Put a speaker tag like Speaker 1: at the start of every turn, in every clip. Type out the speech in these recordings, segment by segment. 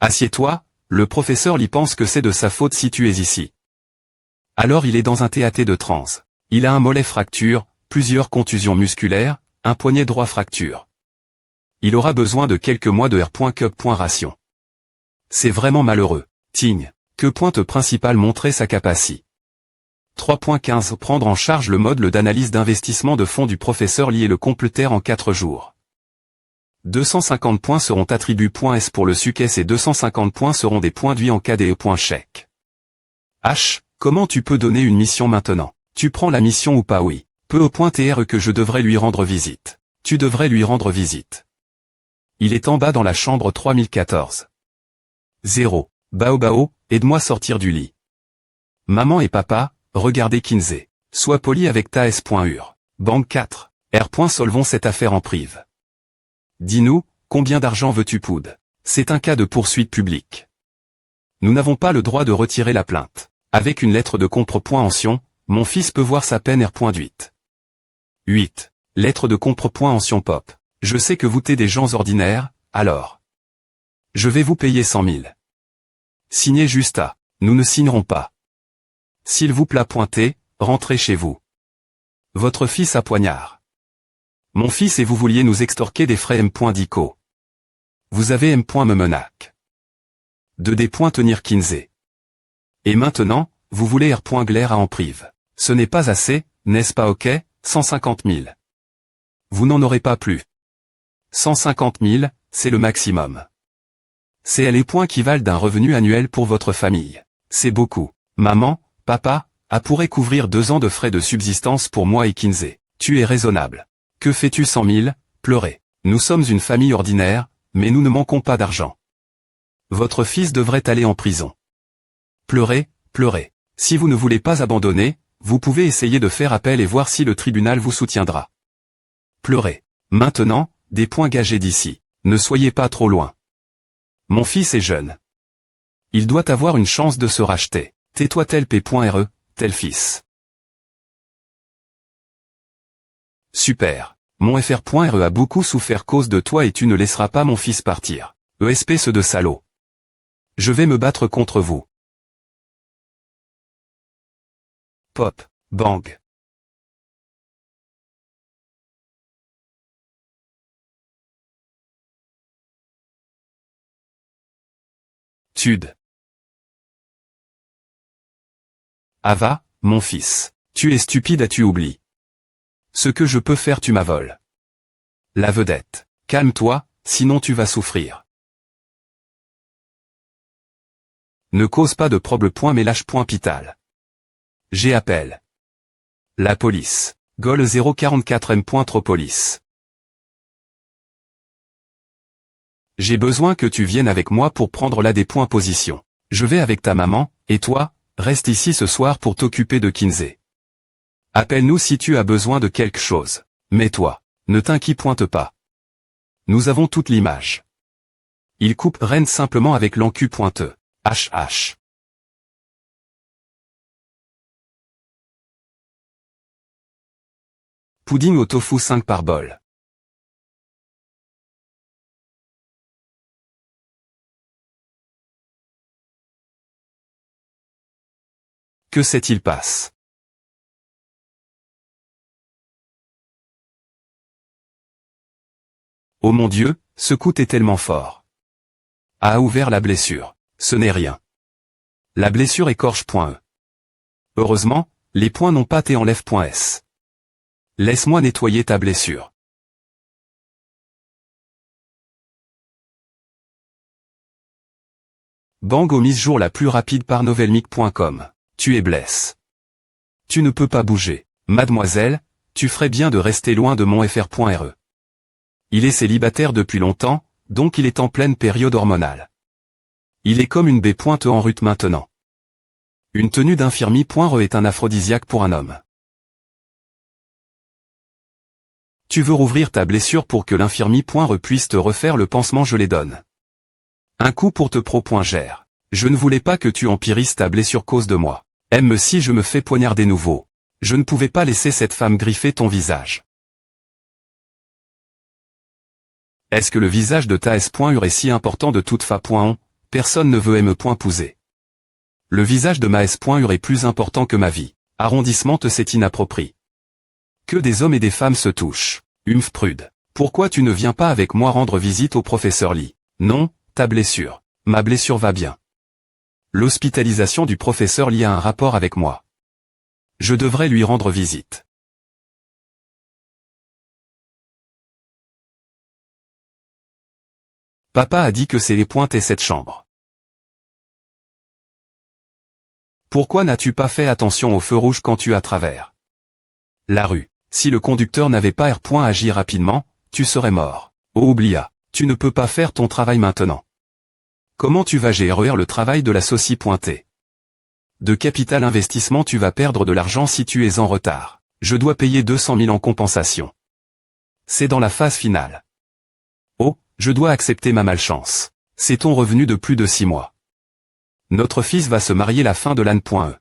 Speaker 1: Assieds-toi, le professeur Lee pense que c'est de sa faute si tu es ici. Alors il est dans un TAT de transe. Il a un mollet fracture, plusieurs contusions musculaires, un poignet droit fracture. Il aura besoin de quelques mois de R.Cup. Ration. C'est vraiment malheureux. Tigne. Que pointe principale montrer sa capacité. 3.15 Prendre en charge le module d'analyse d'investissement de fonds du professeur Lee et le compléter en 4 jours. 250 points seront attribués .S pour le SUCES et 250 points seront des points d'UI en KDE. Chèque. H. Comment tu peux donner une mission maintenant? Tu prends la mission ou pas? Oui. Peu au point TR que je devrais lui rendre visite. Tu devrais lui rendre visite. Il est en bas dans la chambre 3014. 0. Bao, aide-moi sortir du lit. Maman et papa, regardez Kinsey. Sois poli avec ta S.Ur. Banque 4. R. Solvons cette affaire en prive. Dis-nous, combien d'argent veux-tu poud? C'est un cas de poursuite publique. Nous n'avons pas le droit de retirer la plainte. Avec une lettre de contre-mention, mon fils peut voir sa peine R.8. 8. Lettre de contre-mention pop. Je sais que vous êtes des gens ordinaires, alors. Je vais vous payer 100 000. Signez juste à. Nous ne signerons pas. S'il vous plaît pointez, rentrez chez vous. Votre fils a poignard. Mon fils et vous vouliez nous extorquer des frais M.Dico. Vous avez M.me menac. De des points tenir Kinsey. Et maintenant, vous voulez R.Glaire à en prive. Ce n'est pas assez, n'est-ce pas? Ok, 150 000. Vous n'en aurez pas plus. 150 000, c'est le maximum. C'est les points qui valent d'un revenu annuel pour votre famille. C'est beaucoup. Maman, papa, pourrait couvrir 2 ans de frais de subsistance pour moi et Kinsey. Tu es raisonnable. Que fais-tu 100 000? Pleurer. Nous sommes une famille ordinaire, mais nous ne manquons pas d'argent. Votre fils devrait aller en prison. Pleurez, pleurez. Si vous ne voulez pas abandonner, vous pouvez essayer de faire appel et voir si le tribunal vous soutiendra. Pleurez. Maintenant, des points gagés d'ici. Ne soyez pas trop loin. Mon fils est jeune. Il doit avoir une chance de se racheter. Tais-toi tel P.re, tel fils. Super. Mon FR.re a beaucoup souffert cause de toi et tu ne laisseras pas mon fils partir. Espèce de salaud. Je vais me battre contre vous. Pop, bang. Tude. Ava, mon fils. Tu es stupide, as-tu oublié? Ce que je peux faire tu m'avoles. La vedette. Calme-toi, sinon tu vas souffrir. Ne cause pas de problème. Mais lâche point pital. J'ai appel. La police. Gol 044 M.Tropolis. J'ai besoin que tu viennes avec moi pour prendre là des points position. Je vais avec ta maman, et toi, reste ici ce soir pour t'occuper de Kinsey. Appelle-nous si tu as besoin de quelque chose. Mais toi, ne t'inquiète pas. Nous avons toute l'image. Il coupe Rennes simplement avec l'encu pointeux. HH. Pudding au tofu 5 par bol. Que s'est-il passe? Oh mon Dieu, ce coup est tellement fort. A ouvert la blessure. Ce n'est rien. La blessure écorche.e. Heureusement, les points n'ont pas été enlève.s. Laisse-moi nettoyer ta blessure. Bang aux mise jour la plus rapide par novelmic.com. Tu es blesse. Tu ne peux pas bouger. Mademoiselle, tu ferais bien de rester loin de mon FR.re. Il est célibataire depuis longtemps, donc il est en pleine période hormonale. Il est comme une baie pointe en rut maintenant. Une tenue d'infirmier.re est un aphrodisiaque pour un homme. Tu veux rouvrir ta blessure pour que l'infirmier.re puisse te refaire le pansement, je les donne. Un coup pour te pro.gère. Je ne voulais pas que tu empirisses ta blessure cause de moi. Aime si je me fais poignarder nouveau. Je ne pouvais pas laisser cette femme griffer ton visage. Est-ce que le visage de ta S.Ur est si important de toute fa.on, Personne ne veut m'épouser. Le visage de ma S.U est plus important que ma vie. Arrondissement c'est inapproprié. Que des hommes et des femmes se touchent. Prude. Pourquoi tu ne viens pas avec moi rendre visite au professeur Lee? Non, ta blessure. Ma blessure va bien. L'hospitalisation du professeur Lee a un rapport avec moi. Je devrais lui rendre visite. Papa a dit que c'est les pointes et cette chambre. Pourquoi n'as-tu pas fait attention au feu rouge quand tu as travers la rue? Si le conducteur n'avait pas agi rapidement, tu serais mort. Oh oublia, tu ne peux pas faire ton travail maintenant. Comment tu vas gérer le travail de la saucie pointée? De capital investissement tu vas perdre de l'argent si tu es en retard. Je dois payer 200 000 en compensation. C'est dans la phase finale. Oh, je dois accepter ma malchance. C'est ton revenu de plus de 6 mois. Notre fils va se marier la fin de l'an.e.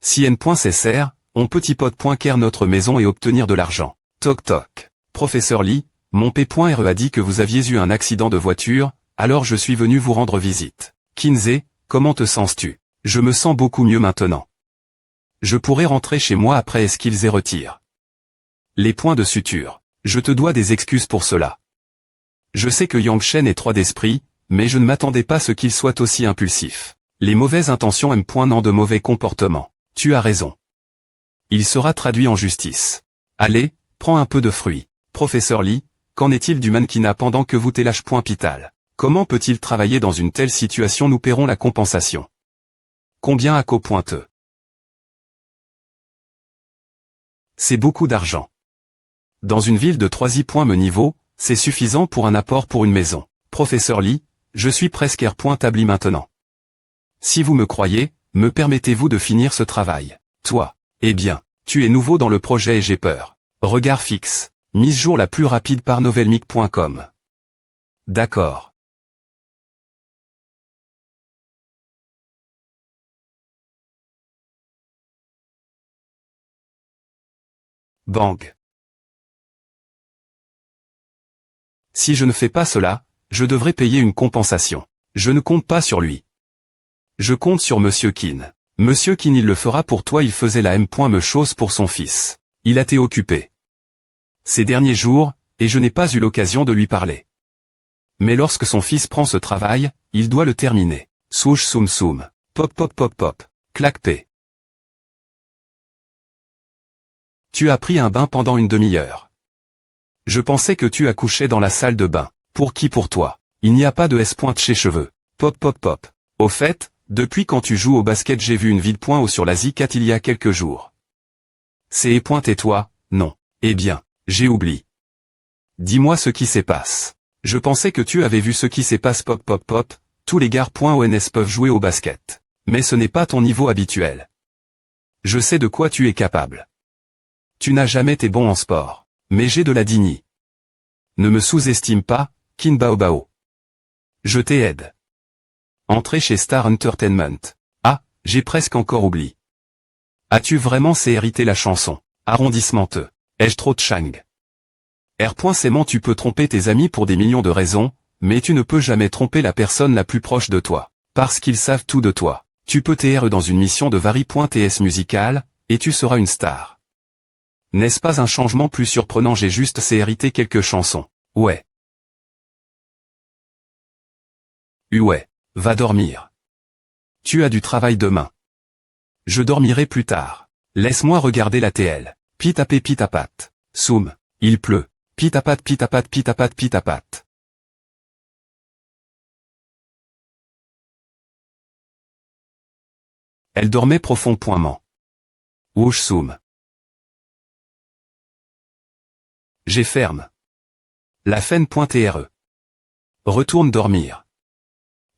Speaker 1: Si n.cr, on petitpote.care notre maison et obtenir de l'argent. Toc toc. Professeur Lee, mon P.re a dit que vous aviez eu un accident de voiture, alors je suis venu vous rendre visite. Kinsey, comment te sens-tu? Je me sens beaucoup mieux maintenant. Je pourrais rentrer chez moi après qu'ils retirent les points de suture. Je te dois des excuses pour cela. Je sais que Yang Shen est 3 d'esprit, mais je ne m'attendais pas à ce qu'il soit aussi impulsif. Les mauvaises intentions n'ont de mauvais comportements. Tu as raison. Il sera traduit en justice. Allez, prends un peu de fruits. Professeur Lee, qu'en est-il du mannequinat pendant que vous Pital? Comment peut-il travailler dans une telle situation? Nous paierons la compensation. Combien à co-pointeux? C'est beaucoup d'argent. Dans une ville de 3 niveau, c'est suffisant pour un apport pour une maison. Professeur Lee, je suis presque établi maintenant. Si vous me croyez, me permettez-vous de finir ce travail? Toi, eh bien, tu es nouveau dans le projet et j'ai peur. Regard fixe. Mise jour la plus rapide par novelmic.com. D'accord. Bang. Si je ne fais pas cela, je devrais payer une compensation. Je ne compte pas sur lui. Je compte sur Monsieur Kin. Monsieur Kin il le fera pour toi, il faisait la même chose pour son fils. Il a été occupé ces derniers jours, et je n'ai pas eu l'occasion de lui parler. Mais lorsque son fils prend ce travail, il doit le terminer. Souche soum soum. Pop pop pop pop. Clac p. Tu as pris un bain pendant une demi-heure. Je pensais que tu accouchais dans la salle de bain. Pour qui? Pour toi. Il n'y a pas de S-pointe chez cheveux. Pop pop pop. Au fait, depuis quand tu joues au basket j'ai vu une vide.o sur la Z4 il y a quelques jours. C'est pointe et toi? Non. Eh bien, j'ai oublié. Dis-moi ce qui se passe. Je pensais que tu avais vu ce qui se passe pop pop pop, tous les gars.ons peuvent jouer au basket. Mais ce n'est pas ton niveau habituel. Je sais de quoi tu es capable. Tu n'as jamais été bon en sport. Mais j'ai de la dignité. Ne me sous-estime pas, Kin Bao Bao. Je t'aide. Entrez chez Star Entertainment. Ah, j'ai presque encore oublié. As-tu vraiment hérité la chanson? Arrondissement te. Ai-je trop de chang? R.Sément tu peux tromper tes amis pour des millions de raisons, mais tu ne peux jamais tromper la personne la plus proche de toi. Parce qu'ils savent tout de toi. Tu peux t'être dans une mission de vari.ts musicale, et tu seras une star. N'est-ce pas un changement plus surprenant? J'ai juste hérité quelques chansons. Ouais. Ouais. Va dormir. Tu as du travail demain. Je dormirai plus tard. Laisse-moi regarder la TL. Pitapé pitapat. Soum. Il pleut. Pitapat pitapat pitapat pitapat. Elle dormait profondément. Wouch soum. J'ai ferme. La fen.re. Retourne dormir.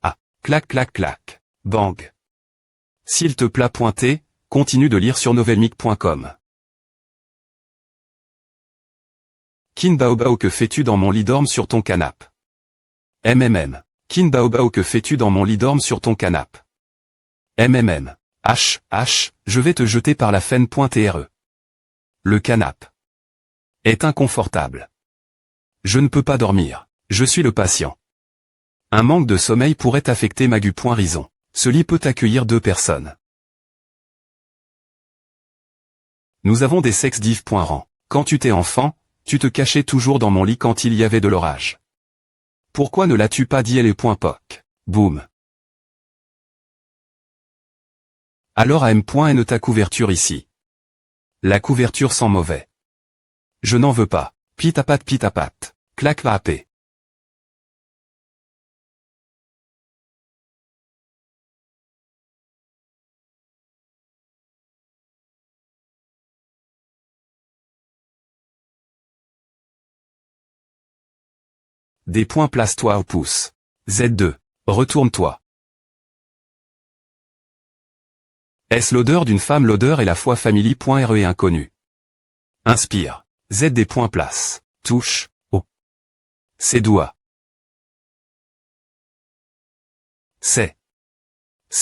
Speaker 1: Ah, clac clac clac. Bang. S'il te plaît pointé, continue de lire sur novelmic.com. Kin Bao Bao que fais-tu dans mon lit? Dorme sur ton canapé. MMM. Kin Bao Bao que fais-tu dans mon lit? Dorme sur ton canapé. MMM. H, je vais te jeter par la fen.re. Le canapé est inconfortable. Je ne peux pas dormir. Je suis le patient. Un manque de sommeil pourrait affecter Magu.Rison. Ce lit peut accueillir 2 personnes. Nous avons des sex-div.rang. Quand tu t'es enfant, tu te cachais toujours dans mon lit quand il y avait de l'orage. Pourquoi ne l'as-tu pas dit L.poc? Boum. Alors AM.N ta couverture ici. La couverture sent mauvais. Je n'en veux pas. Pitapat. Clac va apé. Des points place-toi au pouce. Z2. Retourne-toi. Est-ce l'odeur d'une femme? L'odeur est la foi family.re et inconnu. Inspire. Z des points place. Touche. O. Ses doigts. C'est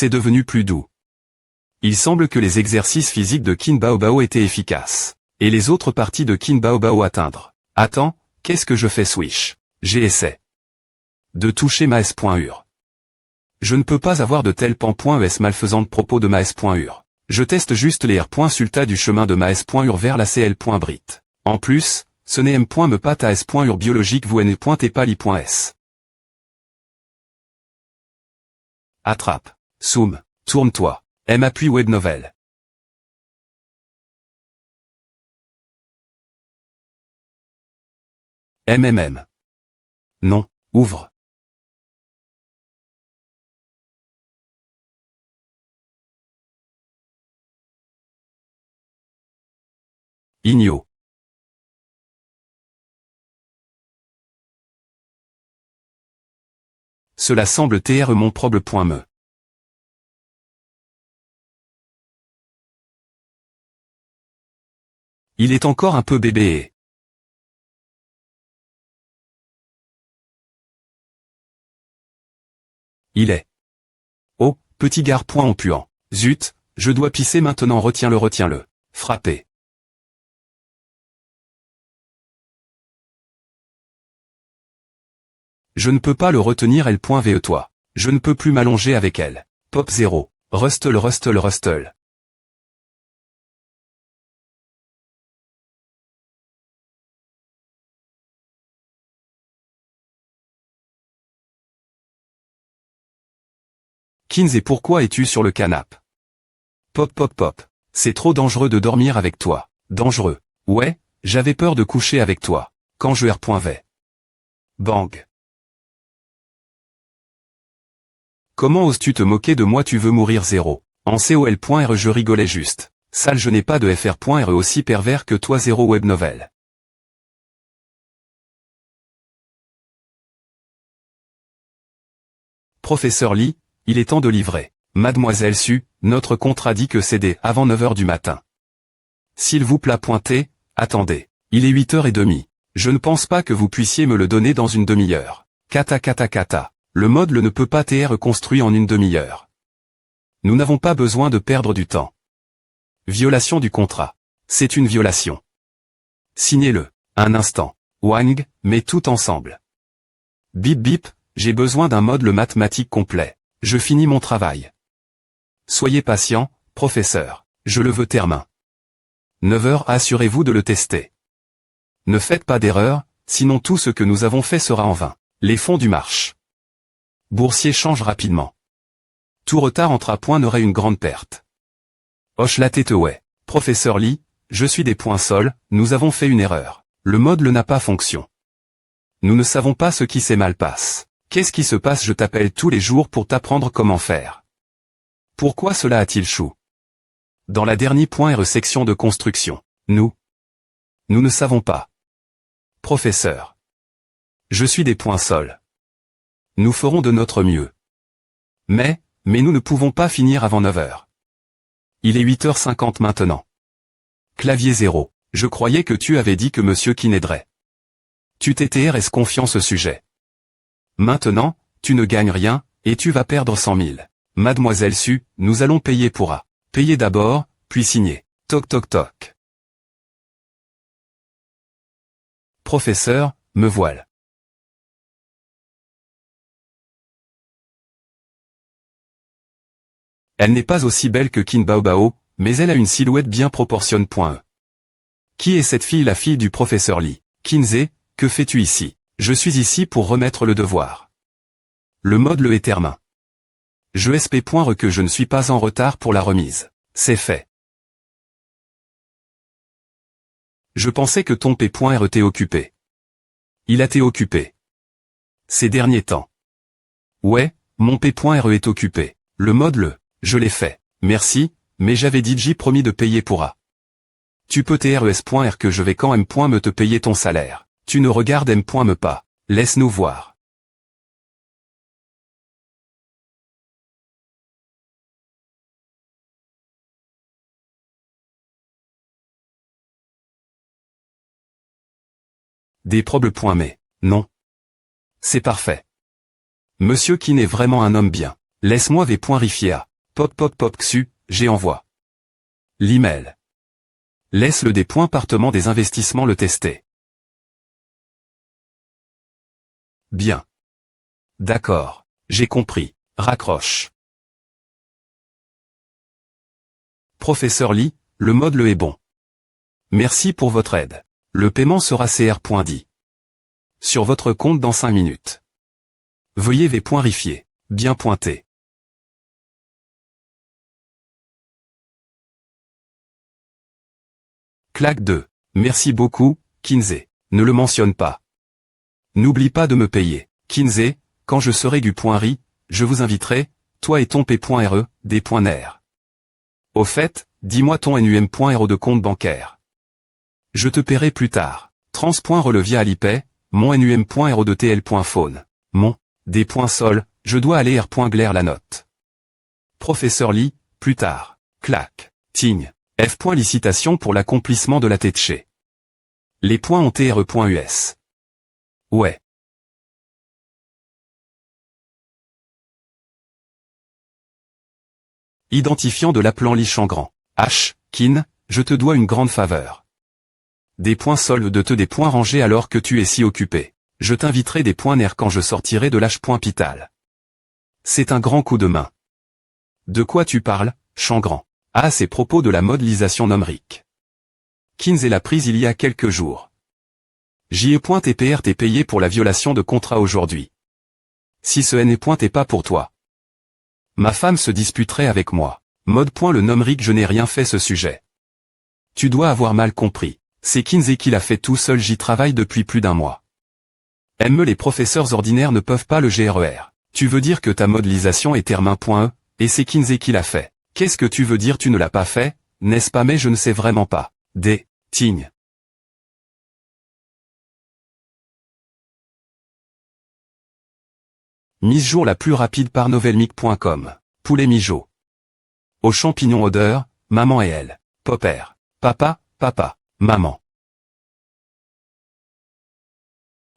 Speaker 1: devenu plus doux. Il semble que les exercices physiques de Kin Bao Bao étaient efficaces. Et les autres parties de Kin Bao Bao atteindre. Attends, qu'est-ce que je fais swish? J'essaie de toucher ma S.ur. Je ne peux pas avoir de tel pan.es malfaisante propos de ma S.ur. Je teste juste les R.sulta du chemin de ma S.ur vers la CL.brit. En plus, ce n'est M.me pas ta S.ur biologique vous n.tepali.s. Attrape. Zoom. Tourne-toi. M appuie web novel. MMM. Non. Ouvre. Igno. Cela semble tr mon proble.me. Il est encore un peu bébé. Il est. Oh, petit gare point en puant. Zut, je dois pisser maintenant retiens-le. Frappé. Je ne peux pas le retenir L.ve toi. Je ne peux plus m'allonger avec elle. Pop 0. Rustle. Kins et pourquoi es-tu sur le canapé? Pop. C'est trop dangereux de dormir avec toi. Dangereux. Ouais, j'avais peur de coucher avec toi. Quand je R.vais. Bang. Comment oses-tu te moquer de moi? Tu veux mourir 0. En col.re je rigolais juste. Sale, je n'ai pas de fr.re aussi pervers que toi 0 web novel. Professeur Lee, il est temps de livrer. Mademoiselle Su, notre contrat dit que c'est dès avant 9h du matin. S'il vous plaît pointez, attendez. Il est 8h30. Je ne pense pas que vous puissiez me le donner dans une demi-heure. Kata. Le mode ne peut pas être construit en une demi-heure. Nous n'avons pas besoin de perdre du temps. Violation du contrat. C'est une violation. Signez-le. Un instant. Wang, mais tout ensemble. Bip, j'ai besoin d'un mode mathématique complet. Je finis mon travail. Soyez patient, professeur. Je le veux termin. 9h, assurez-vous de le tester. Ne faites pas d'erreur, sinon tout ce que nous avons fait sera en vain. Les fonds du marche. Boursier change rapidement. Tout retard entre à point n'aurait une grande perte. Hoche la tête ouais. Professeur Lee, je suis des points sol, nous avons fait une erreur. Le mode n'a pas fonction. Nous ne savons pas ce qui s'est mal passe. Qu'est-ce qui se passe? Je t'appelle tous les jours pour t'apprendre comment faire. Pourquoi cela a-t-il chou? Dans la dernière .re section de construction. Nous ne savons pas. Professeur. Je suis des points sol. Nous ferons de notre mieux. Mais nous ne pouvons pas finir avant 9h. Il est 8h50 maintenant. Clavier 0. Je croyais que tu avais dit que monsieur Kinedray. Tu t'étais confiant ce sujet. Maintenant, tu ne gagnes rien, et tu vas perdre 100 000. Mademoiselle Su, nous allons payer pour A. Payer d'abord, puis signer. Toc. Professeur, me voilà. Elle n'est pas aussi belle que Kin Baobao, mais elle a une silhouette bien proportionnée. Qui est cette fille? La fille du professeur Lee. Kinze, que fais-tu ici? Je suis ici pour remettre le devoir. Le mode le est termin. Je espère que je ne suis pas en retard pour la remise. C'est fait. Je pensais que ton P.R était occupé. Il a été occupé. Ces derniers temps. Ouais, mon P.R est occupé. Le mode je l'ai fait. Merci, mais j'avais DJ promis de payer pour A. Tu peux TRES.R que je vais quand M. me te payer ton salaire. Tu ne regardes M. me pas. Laisse-nous voir. Des problèmes. Mais, non. C'est parfait. Monsieur Kin est vraiment un homme bien. Laisse-moi rifier à. Pop pop pop xu, j'ai envoie. L'email. Laisse le département des investissements le tester. Bien. D'accord. J'ai compris. Raccroche. Professeur Lee, le mode est bon. Merci pour votre aide. Le paiement sera CR.dit. Sur votre compte dans 5 minutes. Veuillez rifier. Bien pointé. Claque 2. Merci beaucoup, Kinze. Ne le mentionne pas. N'oublie pas de me payer. Kinze, quand je serai du point RI, je vous inviterai, toi et ton P.RE, des points NER. Au fait, dis-moi ton NUM.RO de compte bancaire. Je te paierai plus tard. Trans.relevia à l'IPay, mon NUM.RO de TL.phone. Mon, des points sol, je dois aller R.glaire la note. Professeur Lee, plus tard. Clac. Tigne. F. Licitation pour l'accomplissement de la tête. Les points ont TRE.US. Ouais. Identifiant de l'appelant Lee Changran. H. Kin, je te dois une grande faveur. Des points soldes de te des points rangés alors que tu es si occupé. Je t'inviterai des points nerfs quand je sortirai de l'H.Pital. C'est un grand coup de main. De quoi tu parles, Changran? Ah, ces propos de la modélisation numérique. Kinze l'a prise il y a quelques jours. J.TPR t'es payé pour la violation de contrat aujourd'hui. Si ce N.est pas pour toi. Ma femme se disputerait avec moi. Mode. Le numérique, je n'ai rien fait ce sujet. Tu dois avoir mal compris. C'est Kinze qui l'a fait tout seul, j'y travaille depuis plus d'un mois. Les professeurs ordinaires ne peuvent pas le GRER. Tu veux dire que ta modélisation est termin.e, et c'est Kinze qui l'a fait. Qu'est-ce que tu veux dire tu ne l'as pas fait, n'est-ce pas? Mais je ne sais vraiment pas. Des. Tigne. Mise jour la plus rapide par novelmic.com. Poulet mijo. Aux champignons odeur, maman et elle. Popper. Papa, papa, maman.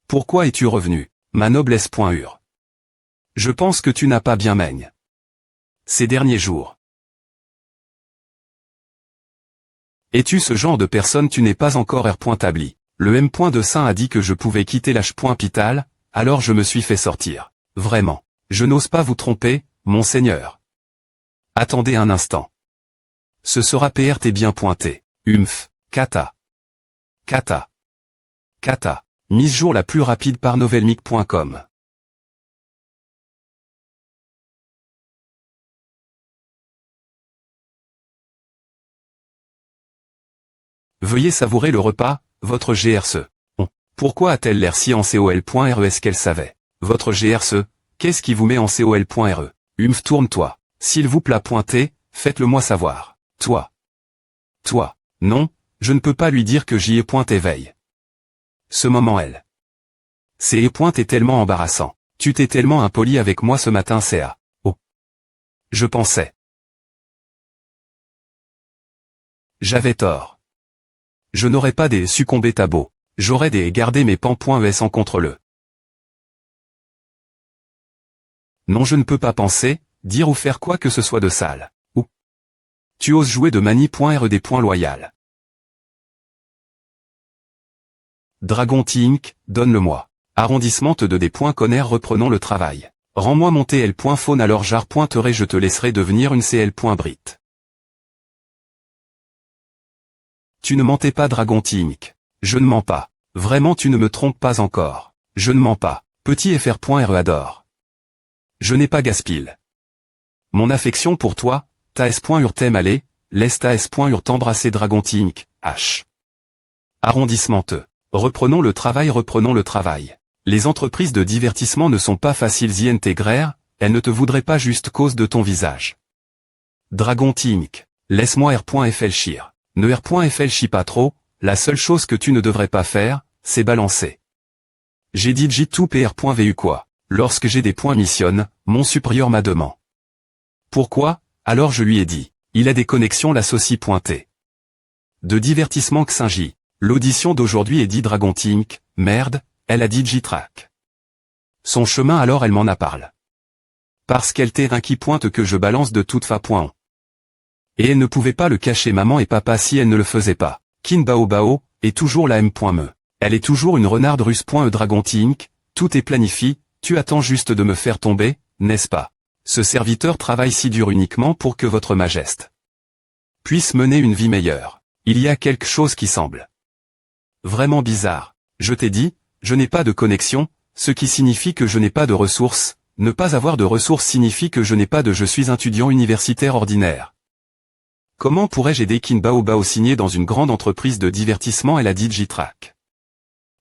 Speaker 1: Pourquoi es-tu revenu, ma noblesse.ur? Je pense que tu n'as pas bien maigne. Ces derniers jours. Es-tu ce genre de personne? Tu n'es pas encore R.tabli. Le M. de Saint a dit que je pouvais quitter l'H.Pital, alors je me suis fait sortir. Vraiment. Je n'ose pas vous tromper, monseigneur. Attendez un instant. Ce sera PRT bien pointé. Kata. Kata. Kata. Mise jour la plus rapide par novelmic.com. Veuillez savourer le repas, votre GRCE. Pourquoi a-t-elle l'air si en COL.RE? Est-ce qu'elle savait? Votre GRCE, qu'est-ce qui vous met en COL.RE? Tourne-toi. S'il vous plaît pointer, faites-le moi savoir. Toi. Toi. Non, je ne peux pas lui dire que j'y ai pointé veille. Ce moment elle. C'est est tellement embarrassant. Tu t'es tellement impoli avec moi ce matin CA. Oh. Je pensais. J'avais tort. Je n'aurais pas des succombé tabot. J'aurais des gardé mes pans.es en contre le. Non, je ne peux pas penser, dire ou faire quoi que ce soit de sale. Ou. Tu oses jouer de mani.re des points loyal. Dragon Tink, donne-le-moi. Arrondissement de des points conner reprenons le travail. Rends-moi mon TL.phone alors jar.terai je te laisserai devenir une CL.brit. Tu ne mentais pas Dragonty Inc. Je ne mens pas. Vraiment tu ne me trompes pas encore. Je ne mens pas. Petit fr.re adore. Je n'ai pas gaspille. Mon affection pour toi, ta s.ur t'aime aller, laisse ta s.ur t'embrasser Dragonty Inc. H. Arrondissement Te. Reprenons le travail. Les entreprises de divertissement ne sont pas faciles intégraires, elles ne te voudraient pas juste cause de ton visage. Dragonty Inc. Laisse-moi r.flchir. Ne r.flchi pas trop, la seule chose que tu ne devrais pas faire, c'est balancer. J'ai dit tout pr.vu quoi. Lorsque j'ai des points missionne, mon supérieur m'a demandé. Pourquoi? Alors je lui ai dit. Il a des connexions l'associe.t. De divertissement Xinji. L'audition d'aujourd'hui est dit Dragonty Inc. Merde, elle a dit J-Track. Son chemin alors elle m'en a parlé. Parce qu'elle t'est un qui pointe que je balance de toute fa. Et elle ne pouvait pas le cacher maman et papa si elle ne le faisait pas. Kin Bao Bao, est toujours la M.me. Elle est toujours une renarde russe.e Dragonty Inc. Tout est planifié, tu attends juste de me faire tomber, n'est-ce pas? Ce serviteur travaille si dur uniquement pour que votre majesté puisse mener une vie meilleure. Il y a quelque chose qui semble vraiment bizarre. Je t'ai dit, je n'ai pas de connexion, ce qui signifie que je n'ai pas de ressources. Ne pas avoir de ressources signifie que je n'ai pas de je suis un étudiant universitaire ordinaire. Comment pourrais-je aider Kin Bao Bao signé dans une grande entreprise de divertissement elle a dit J-Track.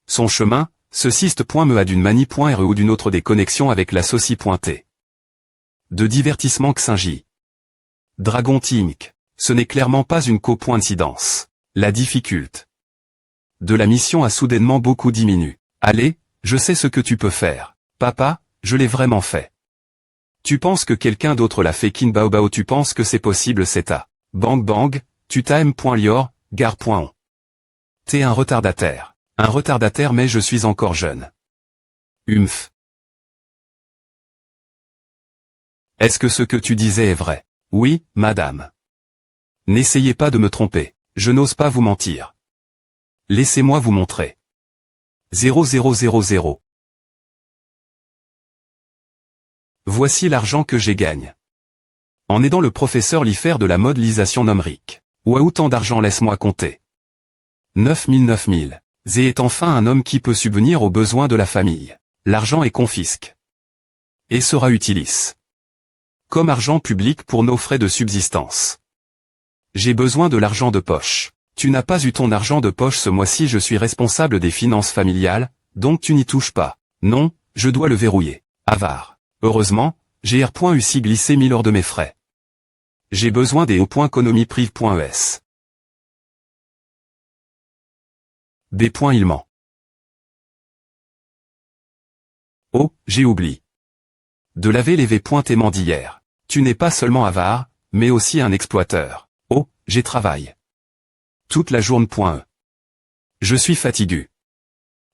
Speaker 1: Son chemin, ce cyste.me a d'une manie.re ou d'une autre des connexions avec la socie.t. De divertissement Xinji. Dragonty Inc. Ce n'est clairement pas une coïncidence. La difficulté de la mission a soudainement beaucoup diminué. Allez, je sais ce que tu peux faire. Papa, je l'ai vraiment fait. Tu penses que quelqu'un d'autre l'a fait Kin Bao Bao tu penses que c'est possible c'est à. Bang bang, tu t'as m.lior, gare.on. T'es un retardataire. Un retardataire mais je suis encore jeune. Humph. Est-ce que ce que tu disais est vrai? Oui, madame. N'essayez pas de me tromper. Je n'ose pas vous mentir. Laissez-moi vous montrer. 0000. Voici l'argent que j'ai gagné. En aidant le professeur Lifer de la modélisation numérique. Ou à autant d'argent laisse-moi compter. 9000. Zé est enfin un homme qui peut subvenir aux besoins de la famille. L'argent est confisque. Et sera utilisé comme argent public pour nos frais de subsistance. J'ai besoin de l'argent de poche. Tu n'as pas eu ton argent de poche ce mois-ci je suis responsable des finances familiales, donc tu n'y touches pas. Non, je dois le verrouiller. Avare. Heureusement, j'ai r.uci glissé 1000 hors de mes frais. J'ai besoin des o.economieprive.es. B. Il ment. Oh, j'ai oublié de laver les v.aimants d'hier. Tu n'es pas seulement avare, mais aussi un exploiteur. Oh, j'ai travaillé toute la journée.e. Je suis fatigué.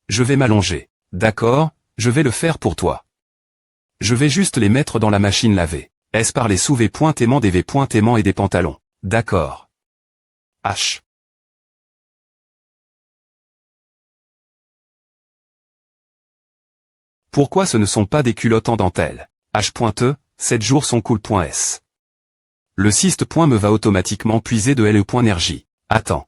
Speaker 1: Je vais m'allonger. D'accord, je vais le faire pour toi. Je vais juste les mettre dans la machine laver. Est-ce par les sous v.aimants des v.aimants et des pantalons? D'accord. H. Pourquoi ce ne sont pas des culottes en dentelle? H.E, 7 jours sont cool.s. Le cyste.me va automatiquement puiser de LE.energie. Attends.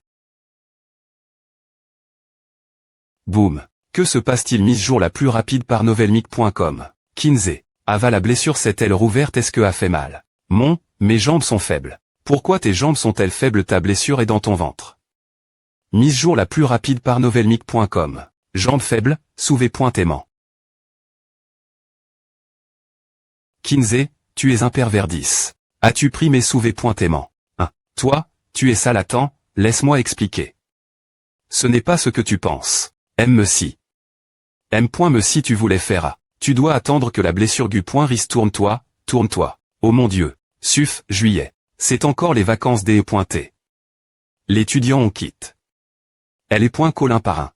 Speaker 1: Boum. Que se passe-t-il mise jour la plus rapide par novelmic.com. Kinsey. Ava la blessure s'est-elle rouverte est-ce que a fait mal? Mes jambes sont faibles. Pourquoi tes jambes sont-elles faibles ta blessure est dans ton ventre. Mise jour la plus rapide par novelmic.com. Jambes faibles, sous v.aimant. Kinsey, tu es un pervers 10. As-tu pris mes sous v.aimant? Toi, tu es sale attends, laisse-moi expliquer. Ce n'est pas ce que tu penses. M.me si. M.me si tu voulais faire A. Tu dois attendre que la blessure gu.ris tourne-toi. Oh mon Dieu. Suff, juillet. C'est encore les vacances des.t. L'étudiant on quitte. Elle est .colin par un.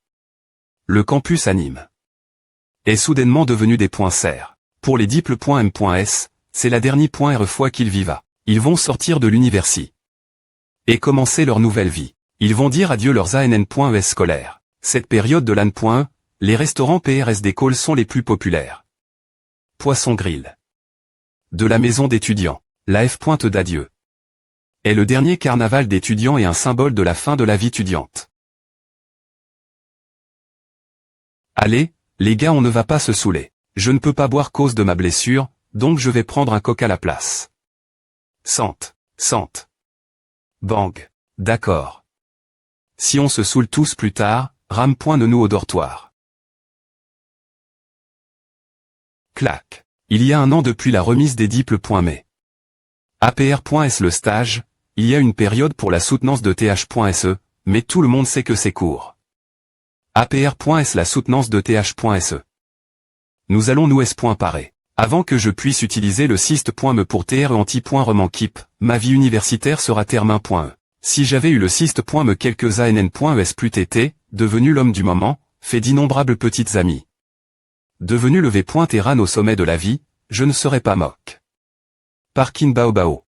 Speaker 1: Le campus anime. Est soudainement devenu des .serre. Pour les diple.m.s, c'est la dernière fois qu'ils vivent. Ils vont sortir de l'université. Et commencer leur nouvelle vie. Ils vont dire adieu leurs ANN.es scolaires. Cette période de l'AN.e, les restaurants PRS d'école sont les plus populaires. Poisson Grill. De la maison d'étudiants. La F. Pointe d'adieu. Est le dernier carnaval d'étudiants et un symbole de la fin de la vie étudiante. Allez, les gars, on ne va pas se saouler. Je ne peux pas boire cause de ma blessure, donc je vais prendre un coca à la place. Sente. Bang. D'accord. Si on se saoule tous plus tard, rame-nous au dortoir. Clac. Il y a un an depuis la remise des diplômes. Mais APR.S le stage, il y a une période pour la soutenance de TH.SE, mais tout le monde sait que c'est court. APR.S la soutenance de TH.SE. Nous allons nous S.parer. Avant que je puisse utiliser le syst.me pour TRE anti.remanquip, ma vie universitaire sera termin.e. Si j'avais eu le syst.me quelques ANN.ES plus TT, devenu l'homme du moment, fait d'innombrables petites amies. Devenu le V.Terran au sommet de la vie, je ne serais pas moque. Parkin Baobao.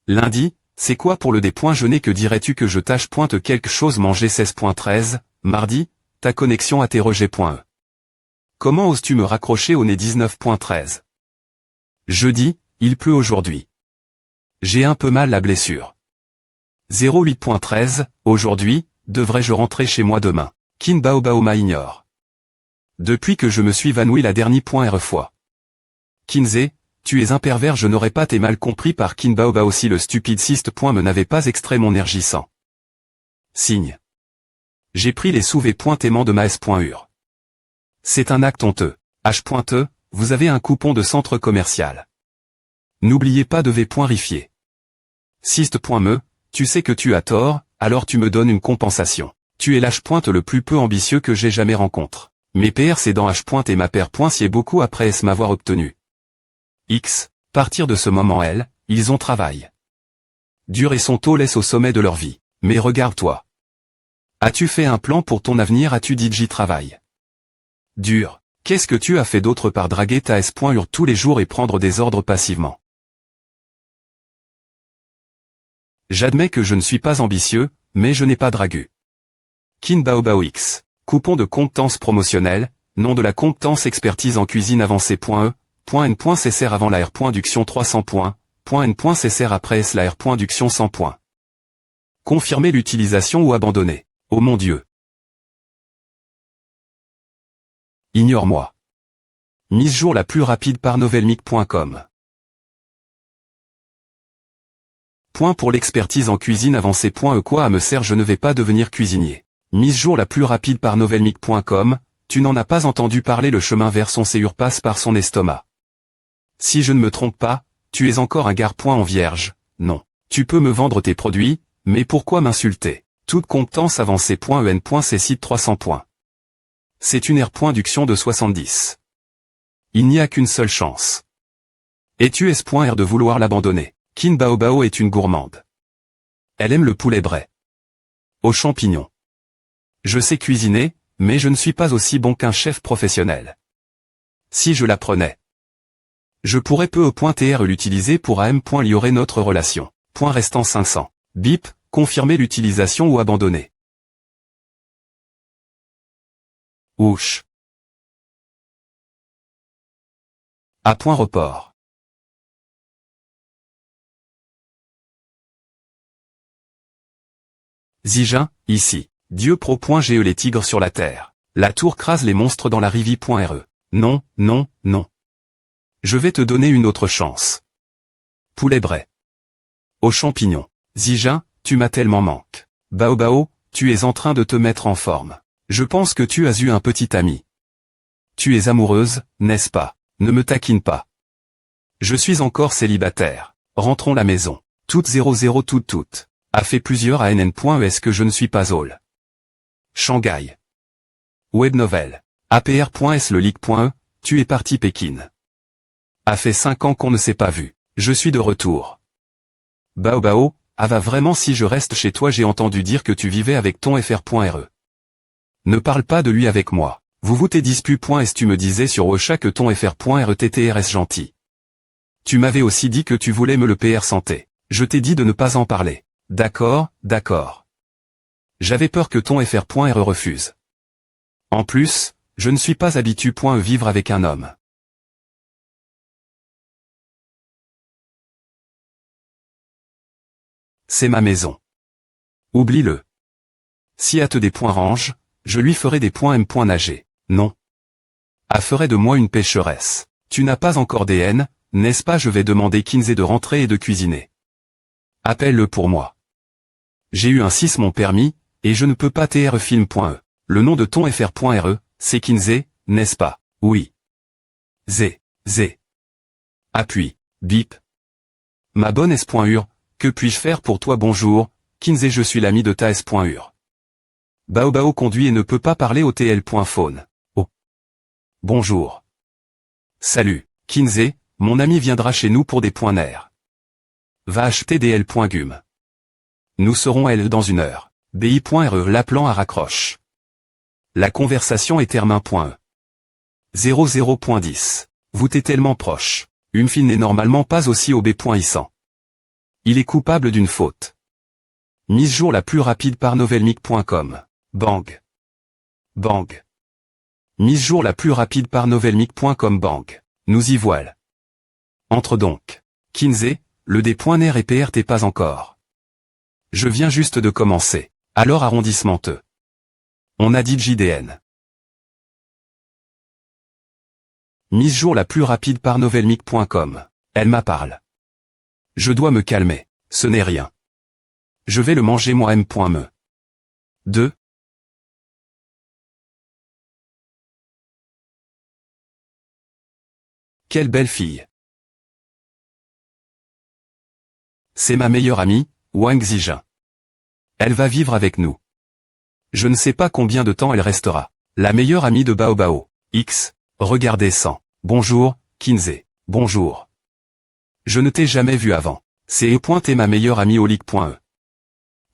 Speaker 1: Lundi, c'est quoi pour le D.Jeuner que dirais-tu que je tâche pointe quelque chose manger 16.13, mardi, ta connexion interrogé.e. Comment oses-tu me raccrocher au nez 19.13? Jeudi, il pleut aujourd'hui. J'ai un peu mal la blessure. 08.13, aujourd'hui, devrais-je rentrer chez moi demain? Kin Baobaoma ignore. Depuis que je me suis évanoui la dernière fois. Kinze, tu es un pervers, je n'aurais pas été mal compris par Kin Baobao si le stupide syst.me n'avait pas extrait mon énergissant. Signe. J'ai pris les sous-V.aimants de ma S.ur. C'est un acte honteux. H.E, vous avez un coupon de centre commercial. N'oubliez pas de V.rifier. Syst.me, tu sais que tu as tort, alors tu me donnes une compensation. Tu es l'H. le plus peu ambitieux que j'ai jamais rencontré. Mes PR c'est dans H. et ma paire. Sied beaucoup après S m'avoir obtenu. X, partir de ce moment ils ont travail. Dur et son taux laisse au sommet de leur vie. Mais regarde-toi. As-tu fait un plan pour ton avenir? As-tu dit j'y travaille? Dur, qu'est-ce que tu as fait d'autre par draguer ta S.ur tous les jours et prendre des ordres passivement? J'admets que je ne suis pas ambitieux, mais je n'ai pas dragu. Kin Baobao X. Coupon de compétence promotionnelle, nom de la compétence expertise en cuisine avancée.e, .n. Cessr avant la R.duction 300 points, .n. Cessr après S la R.duction 100 points. Confirmer l'utilisation ou abandonner. Oh mon Dieu. Ignore-moi. Mise jour la plus rapide par novelmic.com. Point pour l'expertise en cuisine avancée.e. Quoi à me sert, je ne vais pas devenir cuisinier. Mise jour la plus rapide par novelmic.com, tu n'en as pas entendu parler, le chemin vers son séjour passe par son estomac. Si je ne me trompe pas, tu es encore un gars. En vierge, non. Tu peux me vendre tes produits, mais pourquoi m'insulter? Toute compétence avancée.en. C'est site 300 points. C'est une R.duction de 70. Il n'y a qu'une seule chance. Et tu es.r de vouloir l'abandonner. Kin Baobao est une gourmande. Elle aime le poulet bray. Aux champignons. Je sais cuisiner, mais je ne suis pas aussi bon qu'un chef professionnel. Si je l'apprenais, je pourrais peu au .tr l'utiliser pour am. Il y aurait notre relation. Point restant 500. Bip, confirmer l'utilisation ou abandonner. Ouch. À point report. Zigin, ici. Dieu pro.ge les tigres sur la terre. La tour crase les monstres dans la rivi.re. Non, non, non. Je vais te donner une autre chance. Poulet bray. Aux champignons. Zigin, tu m'as tellement manqué. Baobao, tu es en train de te mettre en forme. Je pense que tu as eu un petit ami. Tu es amoureuse, n'est-ce pas? Ne me taquine pas. Je suis encore célibataire. Rentrons la maison. Toutes 00 toutes. A fait plusieurs ANN.es que je ne suis pas all. Shanghai. Web novel. APR.S le leak.e, tu es parti Pékin. A fait 5 ans qu'on ne s'est pas vu. Je suis de retour. Baobao, va vraiment si je reste chez toi, j'ai entendu dire que tu vivais avec ton FR.re. Ne parle pas de lui avec moi. Vous t'es dispu.s tu me disais sur Ocha que ton FR.re TTRS gentil. Tu m'avais aussi dit que tu voulais me le PR santé. Je t'ai dit de ne pas en parler. D'accord, d'accord. J'avais peur que ton FR.re refuse. En plus, Je ne suis pas habitué. Vivre avec un homme. C'est ma maison. Oublie-le. Si A te des points range, je lui ferai des points M. Nager. Non. A ferait de moi une pécheresse. Tu n'as pas encore des haines, n'est-ce pas? Je vais demander Kinsey de rentrer et de cuisiner. Appelle-le pour moi. J'ai eu un 6 mon permis, et je ne peux pas film.e. Le nom de ton fr.re, c'est Kinsey, n'est-ce pas? Oui. Z. Appuie. Bip. Ma bonne S.ur, que puis-je faire pour toi? Bonjour, Kinsey, je suis l'ami de ta S.ur. Baobao conduit et ne peut pas parler au TL.phone. Oh. Bonjour. Salut, Kinsey, mon ami viendra chez nous pour des points nerfs. Va acheter des L.gum. Nous serons L dans 1 heure. BI.re l'appelant à raccroche. La conversation est termin.e. 00.10. Vous t'es tellement proche. Une fille n'est normalement pas aussi au B.100. Il est coupable d'une faute. Mise jour la plus rapide par novelmic.com. Bang. Bang. Mise jour la plus rapide par novelmic.com. Bang. Nous y voilà. Entre donc. Kinsey, le D.ner et PR t'es pas encore. Je viens juste de commencer. Alors arrondissement E. On a dit JDN. Mise jour la plus rapide par novelmic.com. Elle m'apparle. Je dois me calmer, ce n'est rien. Je vais le manger moi M.me. 2. Quelle belle fille. C'est ma meilleure amie, Wang Zijin. Elle va vivre avec nous. Je ne sais pas combien de temps elle restera. La meilleure amie de Baobao. X. Regardez sans. Bonjour, Kinsey. Bonjour. Je ne t'ai jamais vu avant. C'est E. ma meilleure amie au league.e.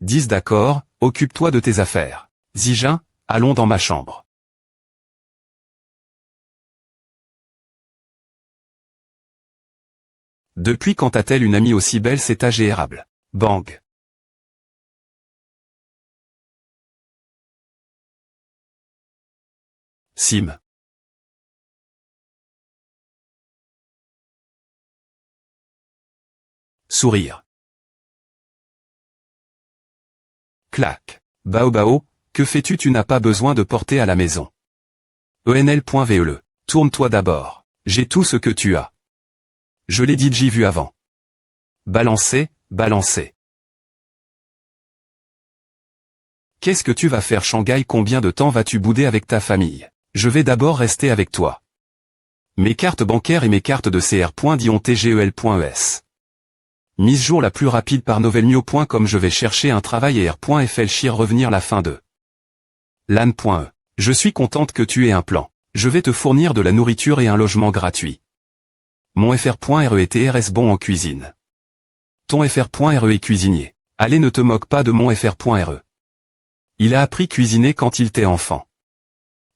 Speaker 1: 10 d'accord, occupe-toi de tes affaires. Zijin, allons dans ma chambre. Depuis quand a-t-elle une amie aussi belle? C'est agérable. Bang. Sim. Sourire. Clac. Baobao, que fais-tu? Tu n'as pas besoin de porter à la maison. ENL.VELE. Tourne-toi d'abord. J'ai tout ce que tu as. Je l'ai dit, j'ai vu avant. Balancer, balancer. Qu'est-ce que tu vas faire Shanghai? Combien de temps vas-tu bouder avec ta famille? Je vais d'abord rester avec toi. Mes cartes bancaires et mes cartes de CR.dion.tgel.es. Mise jour la plus rapide par novelmio.com. Je vais chercher un travail et R.flchir revenir la fin de. LAN.e. Je suis contente que tu aies un plan. Je vais te fournir de la nourriture et un logement gratuit. Mon fr.re et TRS bon en cuisine. Ton fr.re est cuisinier. Allez, ne te moque pas de mon fr.re. Il a appris cuisiner quand il était enfant.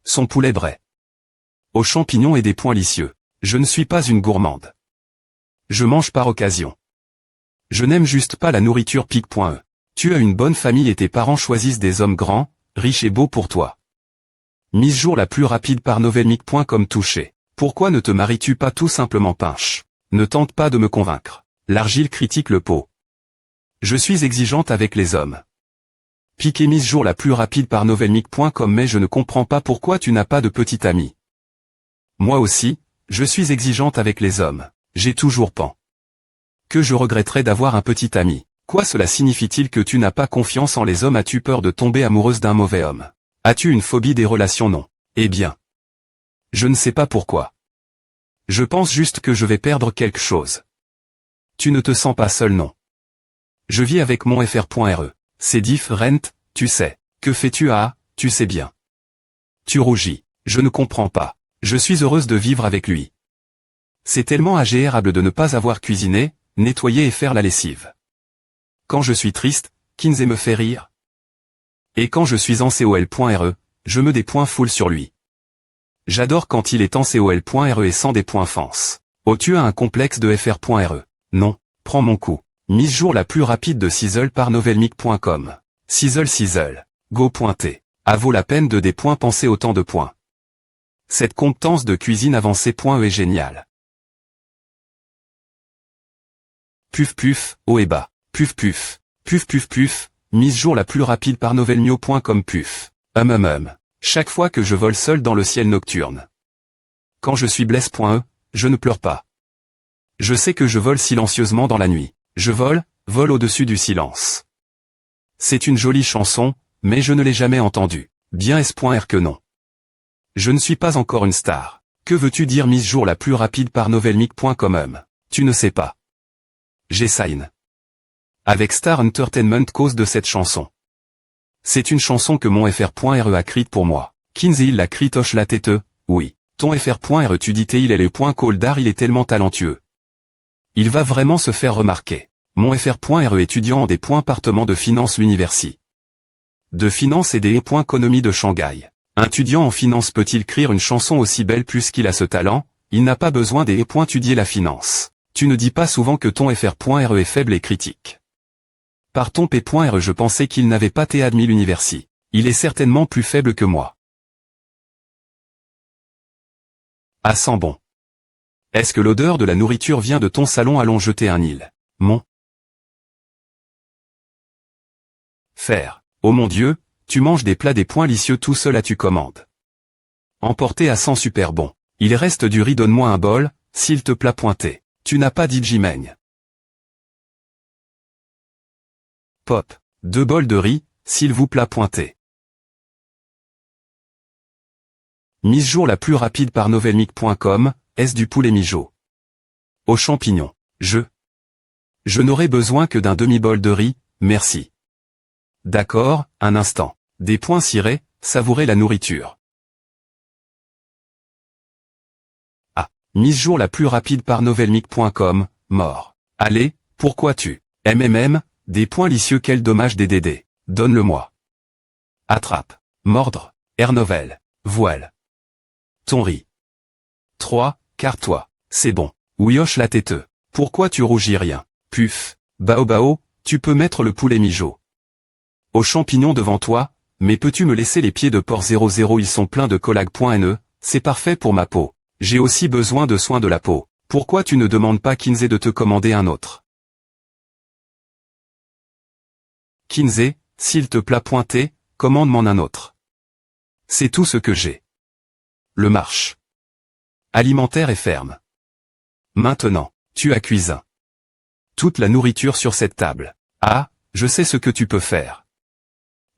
Speaker 1: Son poulet bray. Aux champignons et des pois licieux. Je ne suis pas une gourmande. Je mange par occasion. Je n'aime juste pas la nourriture pique.e. Tu as une bonne famille et tes parents choisissent des hommes grands, riches et beaux pour toi. Mise jour la plus rapide par novelmic.com. Touché. Pourquoi ne te maries-tu pas tout simplement? Pinche. Ne tente pas de me convaincre. L'argile critique le pot. Je suis exigeante avec les hommes. Piqué. Mise jour la plus rapide par novelmic.com. Mais je ne comprends pas pourquoi tu n'as pas de petit ami. Moi aussi, je suis exigeante avec les hommes. J'ai toujours pan. Que je regretterais d'avoir un petit ami. Quoi cela signifie-t-il? Que tu n'as pas confiance en les hommes? As-tu peur de tomber amoureuse d'un mauvais homme? As-tu une phobie des relations? Non. Eh bien. Je ne sais pas pourquoi. Je pense juste que je vais perdre quelque chose. Tu ne te sens pas seul? Non. Je vis avec mon fr.re. C'est différent, tu sais. Que fais-tu? Ah, tu sais bien. Tu rougis. Je ne comprends pas. Je suis heureuse de vivre avec lui. C'est tellement agréable de ne pas avoir cuisiné, nettoyer et faire la lessive. Quand je suis triste, Kinsey me fait rire. Et quand je suis en col.re, je me des points full sur lui. J'adore quand il est en col.re et sans des points fence. Oh, tu as un complexe de fr.re. Non, prends mon coup. Mise jour la plus rapide de Sizzle par novelmic.com. Sizzle. Go. À vaut la peine de des points. Pensez autant de points. Cette compétence de cuisine avancée.e est géniale. Puf puf, haut et bas. Puf puf. Puf puf puf, mise jour la plus rapide par novelmio.com puf. Chaque fois que je vole seul dans le ciel nocturne. Quand je suis blesse.e, je ne pleure pas. Je sais que je vole silencieusement dans la nuit. Je vole au-dessus du silence. C'est une jolie chanson, mais je ne l'ai jamais entendue. Bien S.R que non. Je ne suis pas encore une star. Que veux-tu dire mise jour la plus rapide par novelmic.com? Tu ne sais pas. J'essaye. Avec Star Entertainment cause de cette chanson. C'est une chanson que mon FR.RE a écrite pour moi. Kinsey il l'a écrite hoche la tête, oui. Ton FR.RE tu dis il est le point coldar il est tellement talentueux. Il va vraiment se faire remarquer. Mon FR.RE étudiant en des points département de finance l'université. De finance et des points économie de Shanghai. Un étudiant en finance peut-il écrire une chanson aussi belle puisqu'il a ce talent? Il n'a pas besoin des points étudier la finance. Tu ne dis pas souvent que ton FR.RE est faible et critique. Par ton P.RE je pensais qu'il n'avait pas été admis l'université. Il est certainement plus faible que moi. Ah sent bon. Est-ce que l'odeur de la nourriture vient de ton salon? Allons jeter un île. Mon faire. Oh mon Dieu, tu manges des plats des points licieux tout seul à tu commandes. Emporté à 100 super bon. Il reste du riz donne-moi un bol, s'il te plaît pointé. Tu n'as pas dit Jimaigne. Pop. 2 bols de riz, s'il vous plaît pointé. Mise jour la plus rapide par novelmic.com, est-ce du poulet mijo? Aux champignons. Je n'aurai besoin que d'un demi-bol de riz, merci. D'accord, un instant. Des points cirés, savourer la nourriture. Ah. Mise jour la plus rapide par novelmic.com, mort. Allez, pourquoi tu? Des points licieux quel dommage des DD. Donne-le-moi. Attrape. Mordre. Air novel. Voile. Ton riz. 3, car-toi. C'est bon. Ouyoche la tête. Pourquoi tu rougis rien? Puf. Bao, tu peux mettre le poulet mijo. Aux champignons devant toi, mais peux-tu me laisser les pieds de porc 00 ils sont pleins de collage.ne, c'est parfait pour ma peau. J'ai aussi besoin de soins de la peau. Pourquoi tu ne demandes pas Kinsey de te commander un autre? Kinsey, s'il te plaît pointé, commande-m'en un autre. C'est tout ce que j'ai. Le marche. Alimentaire est ferme. Maintenant, tu as cuisine. Toute la nourriture sur cette table. Ah, je sais ce que tu peux faire.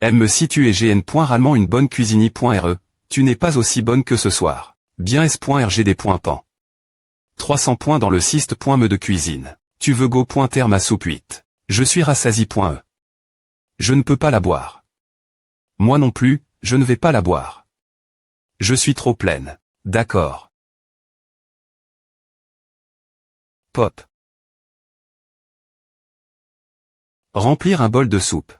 Speaker 1: Me situe et gn.rallemand une bonne cuisinier.re, tu n'es pas aussi bonne que ce soir. Bien s.rg des points pan. 300 points dans le syste.me de cuisine. Tu veux go.terme ma soupe 8. Je suis rassasi.e. Je ne peux pas la boire. Moi non plus, je ne vais pas la boire. Je suis trop pleine. D'accord. Pop. Remplir un bol de soupe.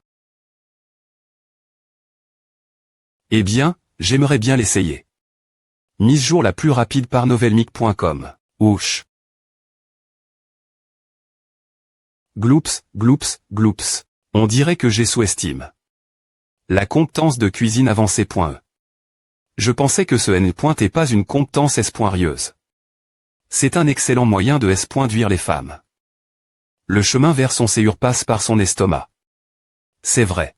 Speaker 1: Eh bien, j'aimerais bien l'essayer. Mise jour la plus rapide par novelmic.com. Ouch. Gloops, gloops, gloops. On dirait que j'ai sous-estime. La compétence de cuisine avancée.e. Je pensais que ce N n'est pas une compétence S.rieuse. C'est un excellent moyen de S.duire les femmes. Le chemin vers son séjour passe par son estomac. C'est vrai.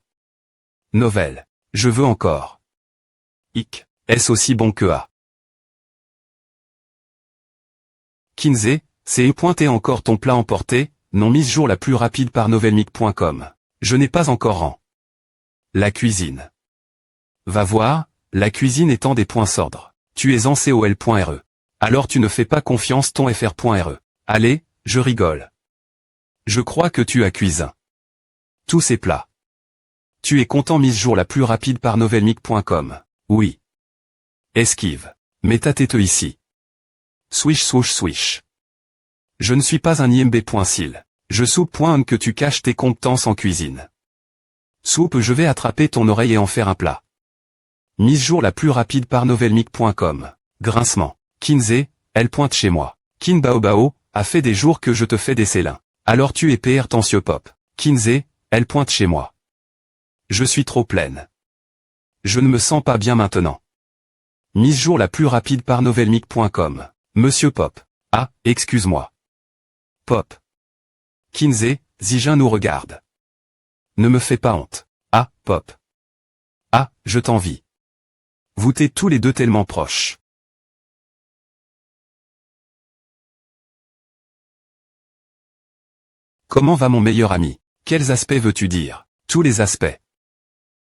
Speaker 1: Novel. Je veux encore. Hic. Est-ce aussi bon que A? Kinsey, c'est pointé encore ton plat emporté, non mise jour la plus rapide par novelmic.com. Je n'ai pas encore en. La cuisine. Va voir, la cuisine étant des points sordres. Tu es en col.re. Alors tu ne fais pas confiance ton fr.re. Allez, je rigole. Je crois que tu as cuisine. Tous ces plats. Tu es content mise jour la plus rapide par novelmic.com. Oui. Esquive. Mets ta tête ici. Swish swoosh swish. Je ne suis pas un imb.sil. Je soupe.on que tu caches tes compétences en cuisine. Soupe je vais attraper ton oreille et en faire un plat. Mise jour la plus rapide par novelmic.com. Grincement. Kinsey, elle pointe chez moi. Kin Bao, a fait des jours que je te fais des célins. Alors tu es PR tensieux pop. Kinsey, elle pointe chez moi. Je suis trop pleine. Je ne me sens pas bien maintenant. Mise jour la plus rapide par novelmic.com. Monsieur Pop. Ah, excuse-moi. Pop. Kinsey, Zijin nous regarde. Ne me fais pas honte. Ah, Pop. Ah, je t'envie. Vous t'êtes tous les deux tellement proches. Comment va mon meilleur ami? Quels aspects veux-tu dire? Tous les aspects.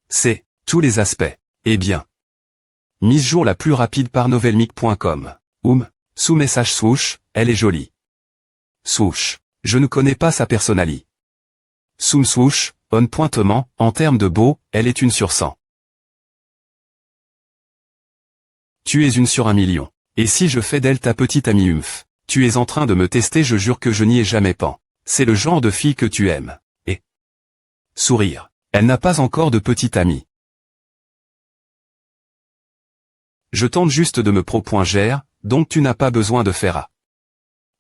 Speaker 1: C'est, tous les aspects. Eh bien. Mise jour la plus rapide par novelmic.com. Sous message swoosh, elle est jolie. Swoosh. Je ne connais pas sa personnalité. Swoosh, on pointement, en termes de beau, elle est une sur 100. Tu es une sur 1 million. Et si je fais d'elle ta petite amie tu es en train de me tester, je jure que je n'y ai jamais pensé. C'est le genre de fille que tu aimes. Et sourire. Elle n'a pas encore de petite amie. Je tente juste de me pro.gr, donc tu n'as pas besoin de faire A.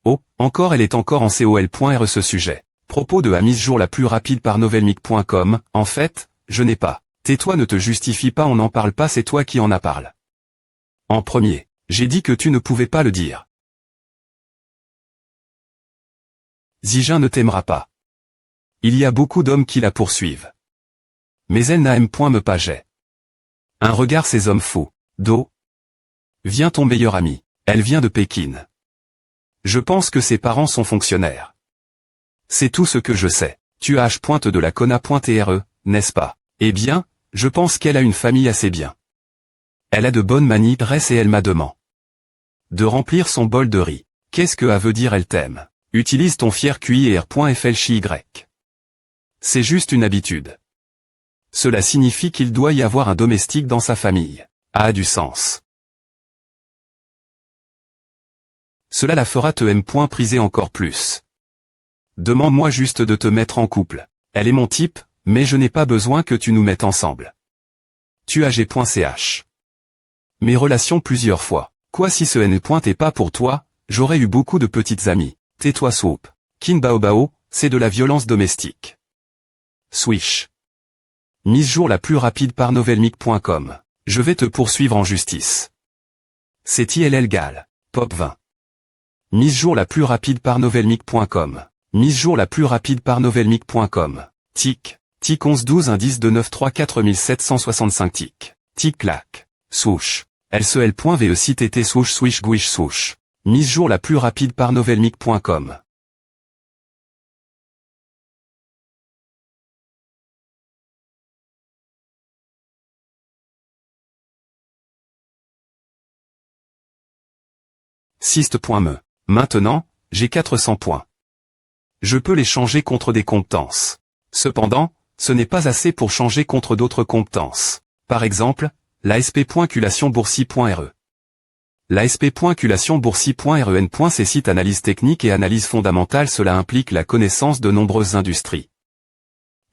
Speaker 1: Oh, encore elle est encore en col.re ce sujet. Propos de mise jour la plus rapide par novelmic.com, en fait, je n'ai pas. Tais-toi, ne te justifie pas, on n'en parle pas, c'est toi qui en a parlé. En premier, j'ai dit que tu ne pouvais pas le dire. Zijin ne t'aimera pas. Il y a beaucoup d'hommes qui la poursuivent. Mais elle n'aime point me pager. Un regard ces hommes fous. Do. Vient ton meilleur ami. Elle vient de Pékin. Je pense que ses parents sont fonctionnaires. C'est tout ce que je sais. Tu as H. de la Cona.re, n'est-ce pas? Eh bien, je pense qu'elle a une famille assez bien. Elle a de bonnes manies dresse et elle m'a demandé de remplir son bol de riz. Qu'est-ce que a veut dire elle t'aime? Utilise ton fier QI et R.FLCY. C'est juste une habitude. Cela signifie qu'il doit y avoir un domestique dans sa famille. A du sens. Cela la fera te priser encore plus. Demande-moi juste de te mettre en couple. Elle est mon type, mais je n'ai pas besoin que tu nous mettes ensemble. Tu as G.ch. Mes relations plusieurs fois. Quoi si ce N. est pas pour toi, j'aurais eu beaucoup de petites amies. Tais-toi Swoop. Kin Bao, c'est de la violence domestique. Swish. Mise jour la plus rapide par novelmic.com. Je vais te poursuivre en justice. C'est ILL Gal. Pop 20. Mise jour la plus rapide par novelmic.com. Mise jour la plus rapide par novelmic.com. Tic. Tic 11 12 indice de 934 tic. Tic clac. Swoosh. LCL.ve CTT swoosh swish gouish swoosh. Mise jour la plus rapide par novelmic.com. Syst.me. Maintenant, j'ai 400 points. Je peux les changer contre des compétences. Cependant, ce n'est pas assez pour changer contre d'autres compétences. Par exemple, l'ASP.culationboursi.re. L'ASP.culationboursi.REN. Ces sites analyse technique et analyse fondamentale, cela implique la connaissance de nombreuses industries.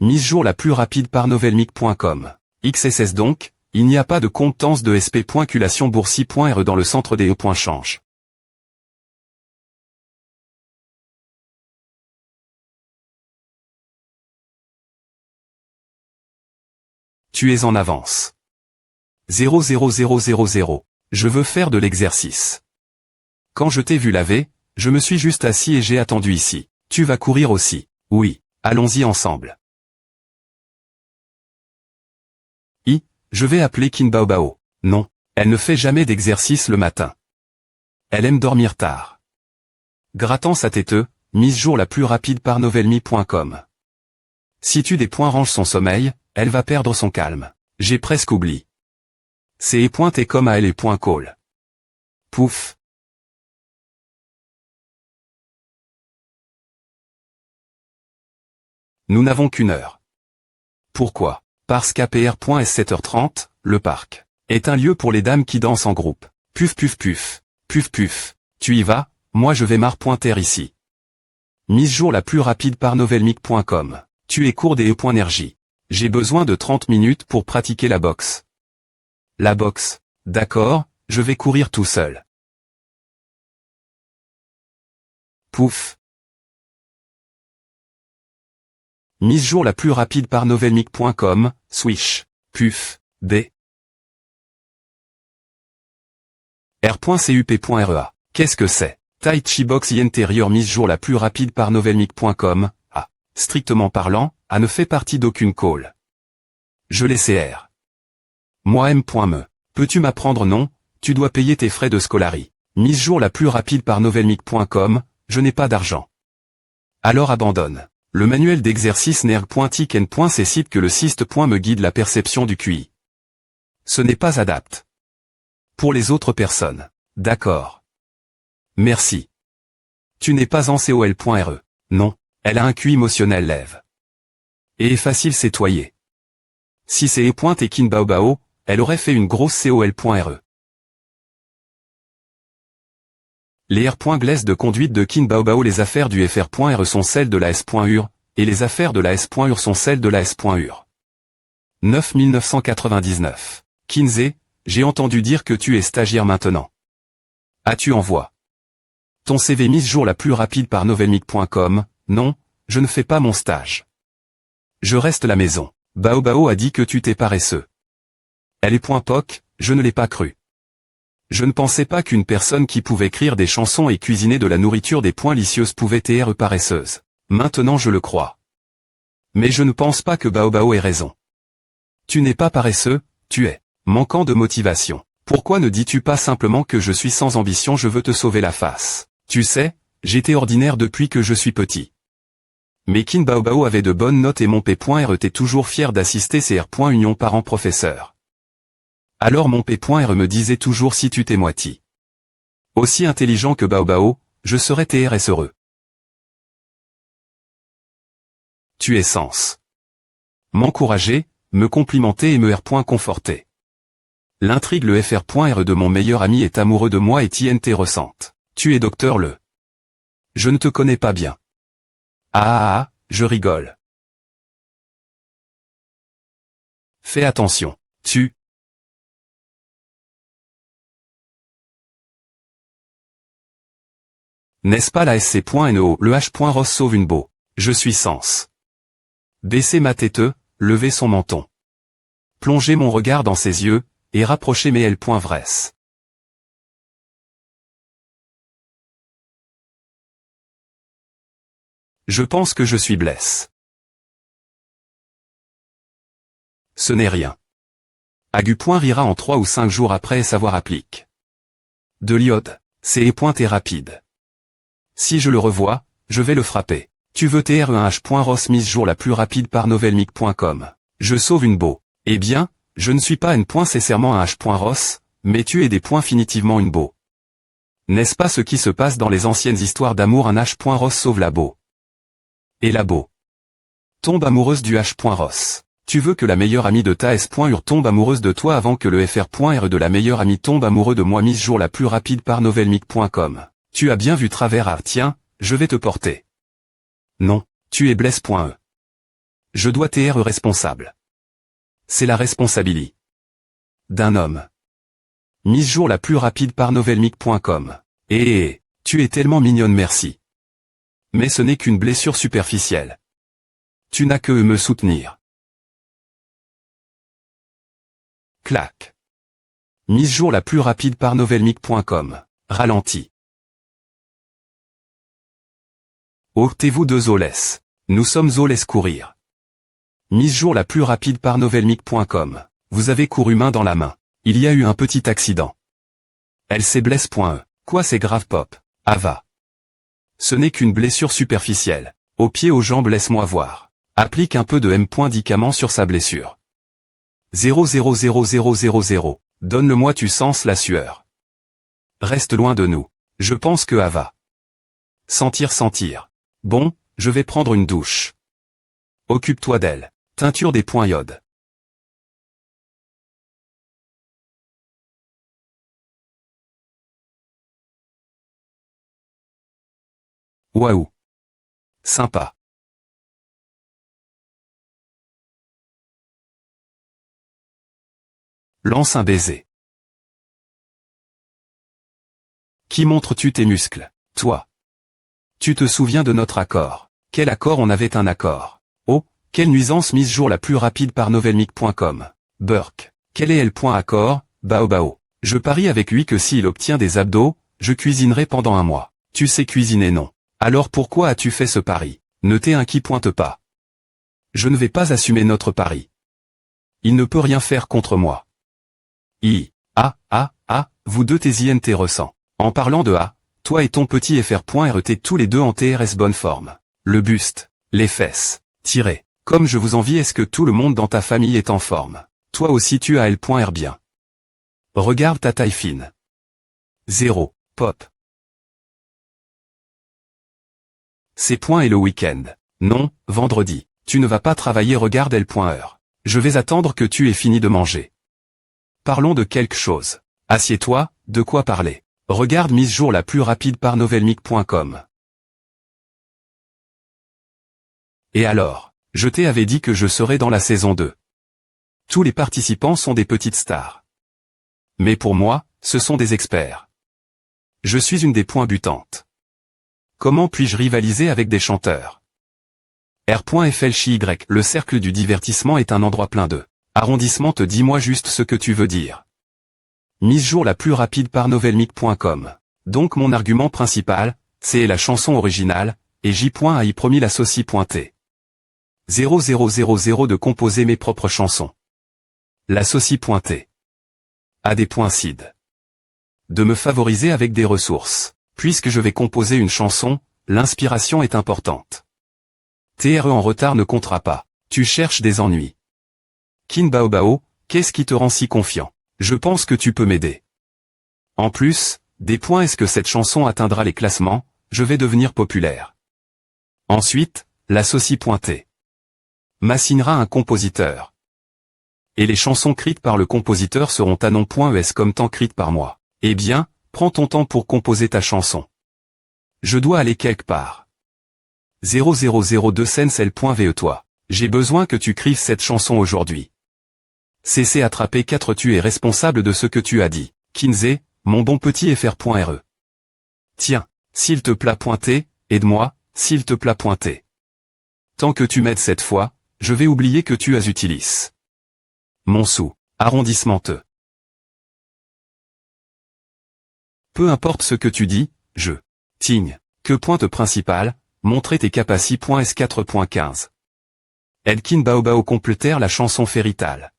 Speaker 1: Mise jour la plus rapide par novelmic.com. XSS donc, il n'y a pas de compétence de SP.culationboursi.re dans le centre des E.change. Tu es en avance. 00000. Je veux faire de l'exercice. Quand je t'ai vu laver, je me suis juste assis et j'ai attendu ici. Tu vas courir aussi. Oui, allons-y ensemble. Je vais appeler Kin Bao. Non, elle ne fait jamais d'exercice le matin. Elle aime dormir tard. Grattant sa têteux, mise jour la plus rapide par novelmi.com. Si tu des points range son sommeil, elle va perdre son calme. J'ai presque oublié. C'est et comme à elle et call. Pouf. Nous n'avons qu'une heure. Pourquoi? Parce qu'APR.S 7h30, le parc, est un lieu pour les dames qui dansent en groupe. Puf puf puf. Puf puf. Tu y vas, moi je vais mar.ter ici. Mise jour la plus rapide par novelmic.com. Tu es court des E.Energie. J'ai besoin de 30 minutes pour pratiquer la boxe. La boxe. D'accord, je vais courir tout seul. Pouf. Mise jour la plus rapide par novelmic.com, swish. Puf. D. R.cup.rea. Qu'est-ce que c'est? Tai Chi Box intérieur mise jour la plus rapide par novelmic.com. A. Strictement parlant, A ne fait partie d'aucune call. Je l'ai CR. Moi M.me. Peux-tu m'apprendre? Non, tu dois payer tes frais de scolarie. Mise jour la plus rapide par novelmic.com, je n'ai pas d'argent. Alors abandonne. Le manuel d'exercice nerg.tic.c cite que le cyste. Me guide la perception du QI. Ce n'est pas adapte. Pour les autres personnes. D'accord. Merci. Tu n'es pas en col.re. Non, elle a un QI émotionnel lève. Et est facile s'étoyer. Si c'est E.Tekin Baobao, elle aurait fait une grosse col.re. Les R.Glaiss de conduite de Kin Baobao. Les affaires du FR.re sont celles de la S.UR, et les affaires de la S.UR sont celles de la S.UR. 9 1999. Kinsey, j'ai entendu dire que tu es stagiaire maintenant. As-tu envoie ton CV mise jour la plus rapide par novelmic.com? Non, je ne fais pas mon stage. Je reste à la maison. Baobao a dit que tu t'es paresseux. Elle est .poc, je ne l'ai pas cru. Je ne pensais pas qu'une personne qui pouvait écrire des chansons et cuisiner de la nourriture des licieuse pouvait être paresseuse. Maintenant je le crois. Mais je ne pense pas que Baobao ait raison. Tu n'es pas paresseux, tu es manquant de motivation. Pourquoi ne dis-tu pas simplement que je suis sans ambition? Je veux te sauver la face. Tu sais, j'étais ordinaire depuis que je suis petit. Mais Kin Baobao avait de bonnes notes et mon P.R était toujours fier d'assister ses R.Union parents-professeurs. Alors mon P.R me disait toujours si tu t'es moitié aussi intelligent que Baobao, je serais TRS heureux. Tu es sens. M'encourager, me complimenter et me conforter. L'intrigue le FR.R de mon meilleur ami est amoureux de moi et TNT ressente. Tu es docteur le. Je ne te connais pas bien. Je rigole. Fais attention. Tu. N'est-ce pas la SC.NO? Le H.Ross sauve une beau. Je suis sens. Baisser ma tête, lever son menton. Plonger mon regard dans ses yeux, et rapprocher mes L.Vresse. Je pense que je suis blesse. Ce n'est rien. Agu. Rira en 3 ou 5 jours après savoir applique. De l'iode, c'est est rapide. Si je le revois, je vais le frapper. Tu veux un H.Ross mise jour la plus rapide par novelmic.com. Je sauve une beau. Eh bien, je ne suis pas nécessairement un H.Ross, mais tu es des finitivement une beau. N'est-ce pas ce qui se passe dans les anciennes histoires d'amour? Un H.Ross sauve la beau. Et la beau tombe amoureuse du H.Ross. Tu veux que la meilleure amie de ta S.UR tombe amoureuse de toi avant que le FR.R de la meilleure amie tombe amoureux de moi mise jour la plus rapide par novelmic.com. Tu as bien vu travers. Tiens, je vais te porter. Non, tu es blesse.e. Je dois être responsable. C'est la responsabilité d'un homme. Mise jour la plus rapide par novelmic.com. Tu es tellement mignonne, merci. Mais ce n'est qu'une blessure superficielle. Tu n'as que me soutenir. Clac. Mise jour la plus rapide par novelmic.com. Ralenti. Ôtez-vous deux oles. Nous sommes oles courir. Mise jour la plus rapide par novelmic.com. Vous avez couru main dans la main. Il y a eu un petit accident. Elle s'est blesse.e. Quoi, c'est grave pop? Ava. Ce n'est qu'une blessure superficielle. Aux pieds, aux jambes, laisse-moi voir. Applique un peu de médicament sur sa blessure. 0,00000. Donne-le-moi, tu sens la sueur. Reste loin de nous. Je pense que Ava. Sentir. Bon, je vais prendre une douche. Occupe-toi d'elle. Teinture des points iode. Waouh. Sympa. Lance un baiser. Qui montres-tu tes muscles? Toi. Tu te souviens de notre accord? Quel accord? On avait un accord. Oh, quelle nuisance mise jour la plus rapide par novelmic.com. Burke. Quel est le point accord? Baobao. Je parie avec lui que s'il obtient des abdos, je cuisinerai pendant un mois. Tu sais cuisiner non. Alors pourquoi as-tu fait ce pari? Ne t'inquiète pas. Je ne vais pas assumer notre pari. Il ne peut rien faire contre moi. Vous deux TZNT ressent. En parlant de A, toi et ton petit FR.RET tous les deux en TRS bonne forme. Le buste, les fesses, tiré. Comme je vous envie, est-ce que tout le monde dans ta famille est en forme? Toi aussi tu as L.R bien. Regarde ta taille fine. 0. Pop. C'est point et le week-end. Non, vendredi. Tu ne vas pas travailler, regarde L.R. Je vais attendre que tu aies fini de manger. Parlons de quelque chose. Assieds-toi, de quoi parler? Regarde mise jour la plus rapide par novelmic.com. Et alors, je t'avais dit que je serais dans la saison 2. Tous les participants sont des petites stars. Mais pour moi, ce sont des experts. Je suis une des points butantes. Comment puis-je rivaliser avec des chanteurs? R.FLCY, le cercle du divertissement est un endroit plein de arrondissements. Te dis-moi juste ce que tu veux dire. Mise jour la plus rapide par novelmic.com. Donc mon argument principal, c'est la chanson originale, et J.AI promis la saucie pointée. 0000 de composer mes propres chansons. La saucie pointée. A des points CID. De me favoriser avec des ressources. Puisque je vais composer une chanson, l'inspiration est importante. TRE en retard ne comptera pas. Tu cherches des ennuis. Kin Baobao, qu'est-ce qui te rend si confiant? Je pense que tu peux m'aider. En plus, des points. Est-ce que cette chanson atteindra les classements? Je vais devenir populaire. Ensuite, la saucie pointée. M'assignera un compositeur. Et les chansons crites par le compositeur seront à non.es comme temps crites par moi. Eh bien, prends ton temps pour composer ta chanson. Je dois aller quelque part. 0002 sensel.ve toi. J'ai besoin que tu crives cette chanson aujourd'hui. CC attraper 4 tu es responsable de ce que tu as dit. Kinsey, mon bon petit FR.RE. Tiens, s'il te plaît pointer, aide-moi, s'il te plaît pointer. Tant que tu m'aides cette fois, je vais oublier que tu as utilisé. Mon sou, arrondissement te. Peu importe ce que tu dis, je. Tigne, que pointe principale, montrer tes capacités.s 4.15. Elkin Baobao complétèrent la chanson Fairytale.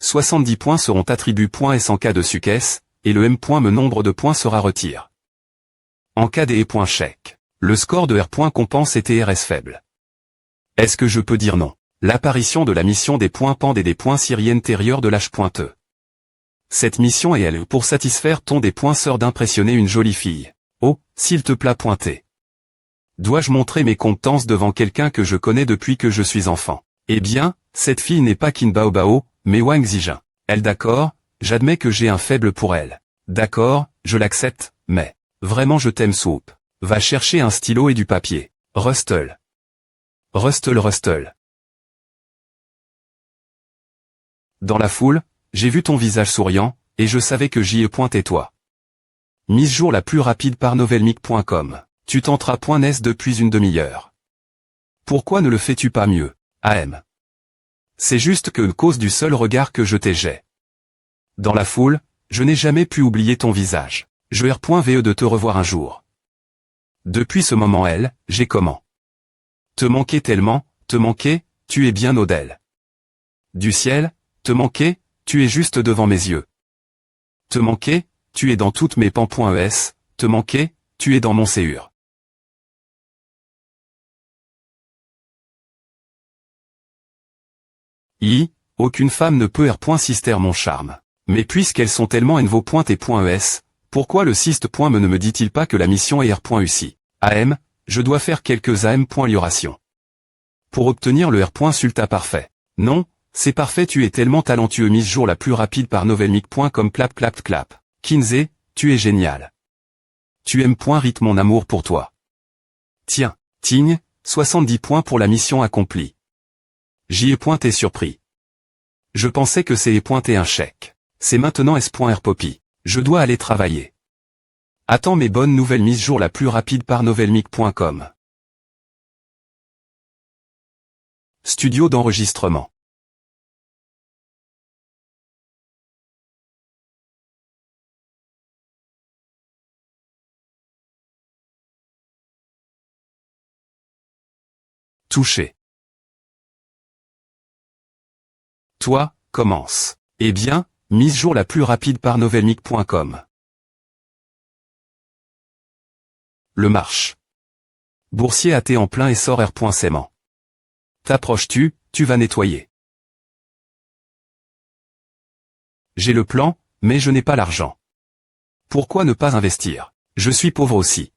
Speaker 1: 70 points seront attribués.s en cas de succès, et le M. me nombre de points sera retiré. En cas des chèque, le score de R. compense et TRS faible. Est-ce que je peux dire non? L'apparition de la mission des points pand et des points Syrie intérieur de l'H.E. Cette mission est elle pour satisfaire ton des points sœur d'impressionner une jolie fille. Oh, s'il te plaît pointer. Dois-je montrer mes compétences devant quelqu'un que je connais depuis que je suis enfant? Eh bien, cette fille n'est pas Kin Baobao, mais Wang Zijin. Elle d'accord, j'admets que j'ai un faible pour elle. D'accord, je l'accepte, mais, vraiment je t'aime soupe. Va chercher un stylo et du papier. Rustle. Rustle. Dans la foule, j'ai vu ton visage souriant, et je savais que j'y ai pointé toi. Mise jour la plus rapide par novelmic.com. Tu tenteras.nes depuis une demi-heure. Pourquoi ne le fais-tu pas mieux, AM? C'est juste que cause du seul regard que je t'ai j'ai. Dans la foule, je n'ai jamais pu oublier ton visage. Je R.ve de te revoir un jour. Depuis ce moment j'ai comment? Te manquer tellement, te manquer, tu es bien au d'elle. Du ciel, te manquer, tu es juste devant mes yeux. Te manquer, tu es dans toutes mes pans.es, te manquer, tu es dans mon séur. Aucune femme ne peut R.sister mon charme. Mais puisqu'elles sont tellement nvo.et.es, pourquoi le cyste. Me ne me dit-il pas que la mission est R.uci? AM, je dois faire quelques AM.lioration. Pour obtenir le R.sulta parfait. Non, c'est parfait, tu es tellement talentueux. Mise jour la plus rapide par novelmic.com. Clap. Kinsey, tu es génial. Tu aimes. Rythme mon amour pour toi. Tiens, Tigne, 70 points pour la mission accomplie. J'y ai pointé surpris. Je pensais que c'est pointé un chèque. C'est maintenant S.R. Poppy. Je dois aller travailler. Attends mes bonnes nouvelles. Mise jour la plus rapide par novelmic.com. Studio d'enregistrement. Touché. Toi, commence. Eh bien, mise jour la plus rapide par novelmic.com. Le marche. Boursier athée en plein essor R.Saiement. T'approches-tu, tu vas nettoyer. J'ai le plan, mais je n'ai pas l'argent. Pourquoi ne pas investir? Je suis pauvre aussi.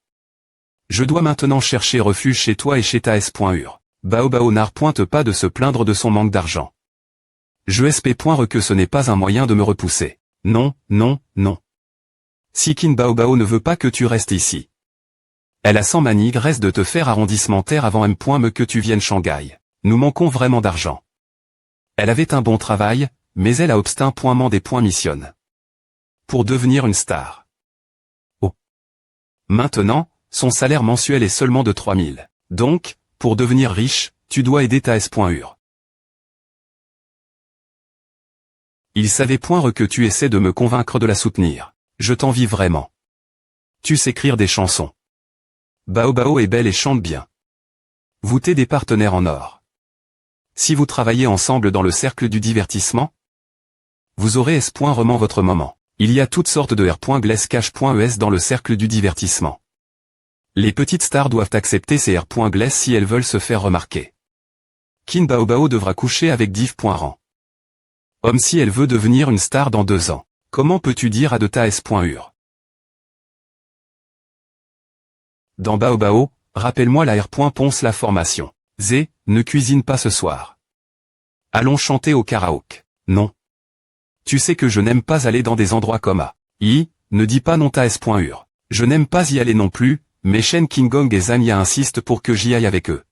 Speaker 1: Je dois maintenant chercher refuge chez toi et chez ta S.Ur. Baobao n'arpointe pas de se plaindre de son manque d'argent. Je SP.re que ce n'est pas un moyen de me repousser. Non, non, non. Sikin Baobao ne veut pas que tu restes ici. Elle a sans manigresse de te faire arrondissementaire avant M.me que tu viennes Shanghai. Nous manquons vraiment d'argent. Elle avait un bon travail, mais elle a obstin.ment des points missionne. Pour devenir une star. Oh. Maintenant, son salaire mensuel est seulement de 3000. Donc, pour devenir riche, tu dois aider ta S.Ur. Il savait point que tu essaies de me convaincre de la soutenir. Je t'envie vraiment. Tu sais écrire des chansons. Baobao est belle et chante bien. Vous t'es des partenaires en or. Si vous travaillez ensemble dans le cercle du divertissement, vous aurez S.Rement votre moment. Il y a toutes sortes de R.Gless-Cash.es dans le cercle du divertissement. Les petites stars doivent accepter ces R.Gless si elles veulent se faire remarquer. Kin Baobao devra coucher avec Div.Ran. Homme si elle veut devenir une star dans 2 ans. Comment peux-tu dire à de ta S.Ur? Dans Baobao, rappelle-moi la R.Ponce la formation. Zé, ne cuisine pas ce soir. Allons chanter au karaoke. Non. Tu sais que je n'aime pas aller dans des endroits comme ne dis pas non ta S.Ur. Je n'aime pas y aller non plus, mais Shen Kingong et Zanya insistent pour que j'y aille avec eux.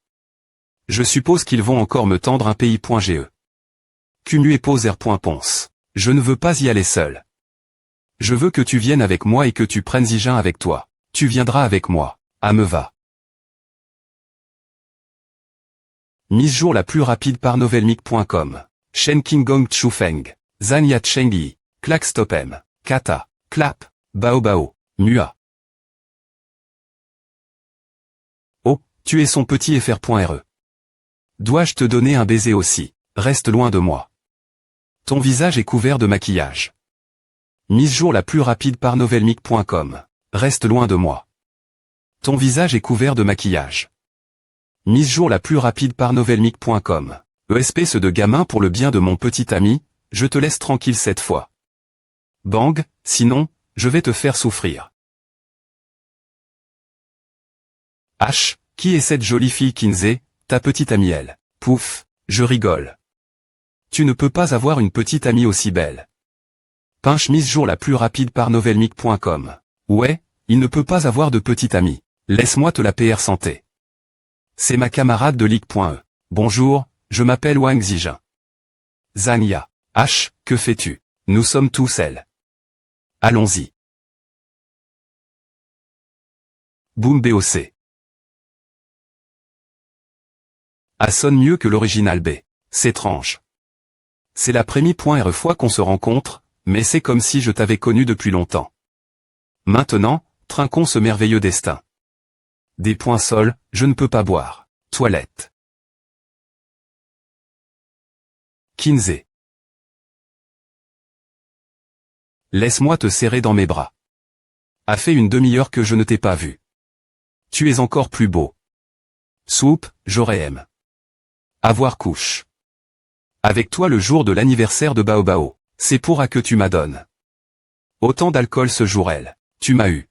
Speaker 1: Je suppose qu'ils vont encore me tendre un pays.ge. Cumu et pose R.Ponce. Je ne veux pas y aller seul. Je veux que tu viennes avec moi et que tu prennes Zijin avec toi. Tu viendras avec moi. Me va. Mise jour la plus rapide par novelmic.com. Shen Kingong Chufeng. Zanya Chengyi. Clack Stopem. Kata. Clap. Baobao. Mua. Oh, tu es son petit fr.re. Dois-je te donner un baiser aussi? Reste loin de moi. Ton visage est couvert de maquillage. Mise jour la plus rapide par novelmic.com. Reste loin de moi. Ton visage est couvert de maquillage. Mise jour la plus rapide par novelmic.com. Espèce de gamin pour le bien de mon petit ami, je te laisse tranquille cette fois. Bang, sinon, je vais te faire souffrir. H, qui est cette jolie fille Kinzé, ta petite amie elle? Pouf, je rigole. Tu ne peux pas avoir une petite amie aussi belle. Pinche mise jour la plus rapide par novelmic.com. Ouais, il ne peut pas avoir de petite amie. Laisse-moi te la PR santé. C'est ma camarade de Ligue.e. Bonjour, je m'appelle Wang Zijin. Zanya. H, que fais-tu? Nous sommes tous elle. Allons-y. Boom BOC. A sonne mieux que l'original B. C'est étrange. C'est la première fois qu'on se rencontre, mais c'est comme si je t'avais connu depuis longtemps. Maintenant, trinquons ce merveilleux destin. Des points sols, je ne peux pas boire. Toilette. Kinzé. Laisse-moi te serrer dans mes bras. A fait une demi-heure que je ne t'ai pas vu. Tu es encore plus beau. Soupe, j'aurais aimé. Avoir couche. Avec toi le jour de l'anniversaire de Baobao. C'est pour que tu m'adonnes. Autant d'alcool ce jour elle. Tu m'as eu.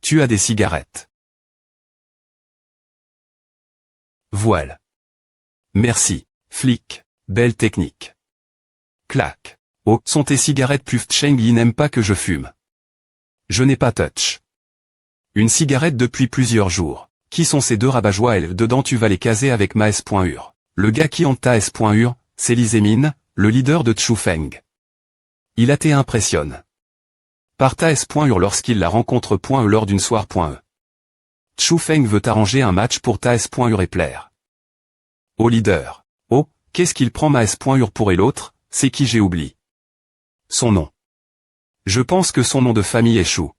Speaker 1: Tu as des cigarettes. Voile. Merci, flic, belle technique. Clac. Oh, sont tes cigarettes plus Cheng-Yi n'aime pas que je fume. Je n'ai pas touch. Une cigarette depuis plusieurs jours. Qui sont ces deux rabat-joie elle? Dedans tu vas les caser avec ma S.Ur. Le gars qui hante ta S.Ur, c'est Li Zemin, le leader de Chufeng. Il a été impressionne. Par ta S.Ur lorsqu'il la rencontre.e lors d'une soirée.e. Chufeng veut arranger un match pour ta S.Ur et plaire. Au leader. Oh, qu'est-ce qu'il prend ma S.Ur pour et l'autre, c'est qui j'ai oublié. Son nom. Je pense que son nom de famille est Chou.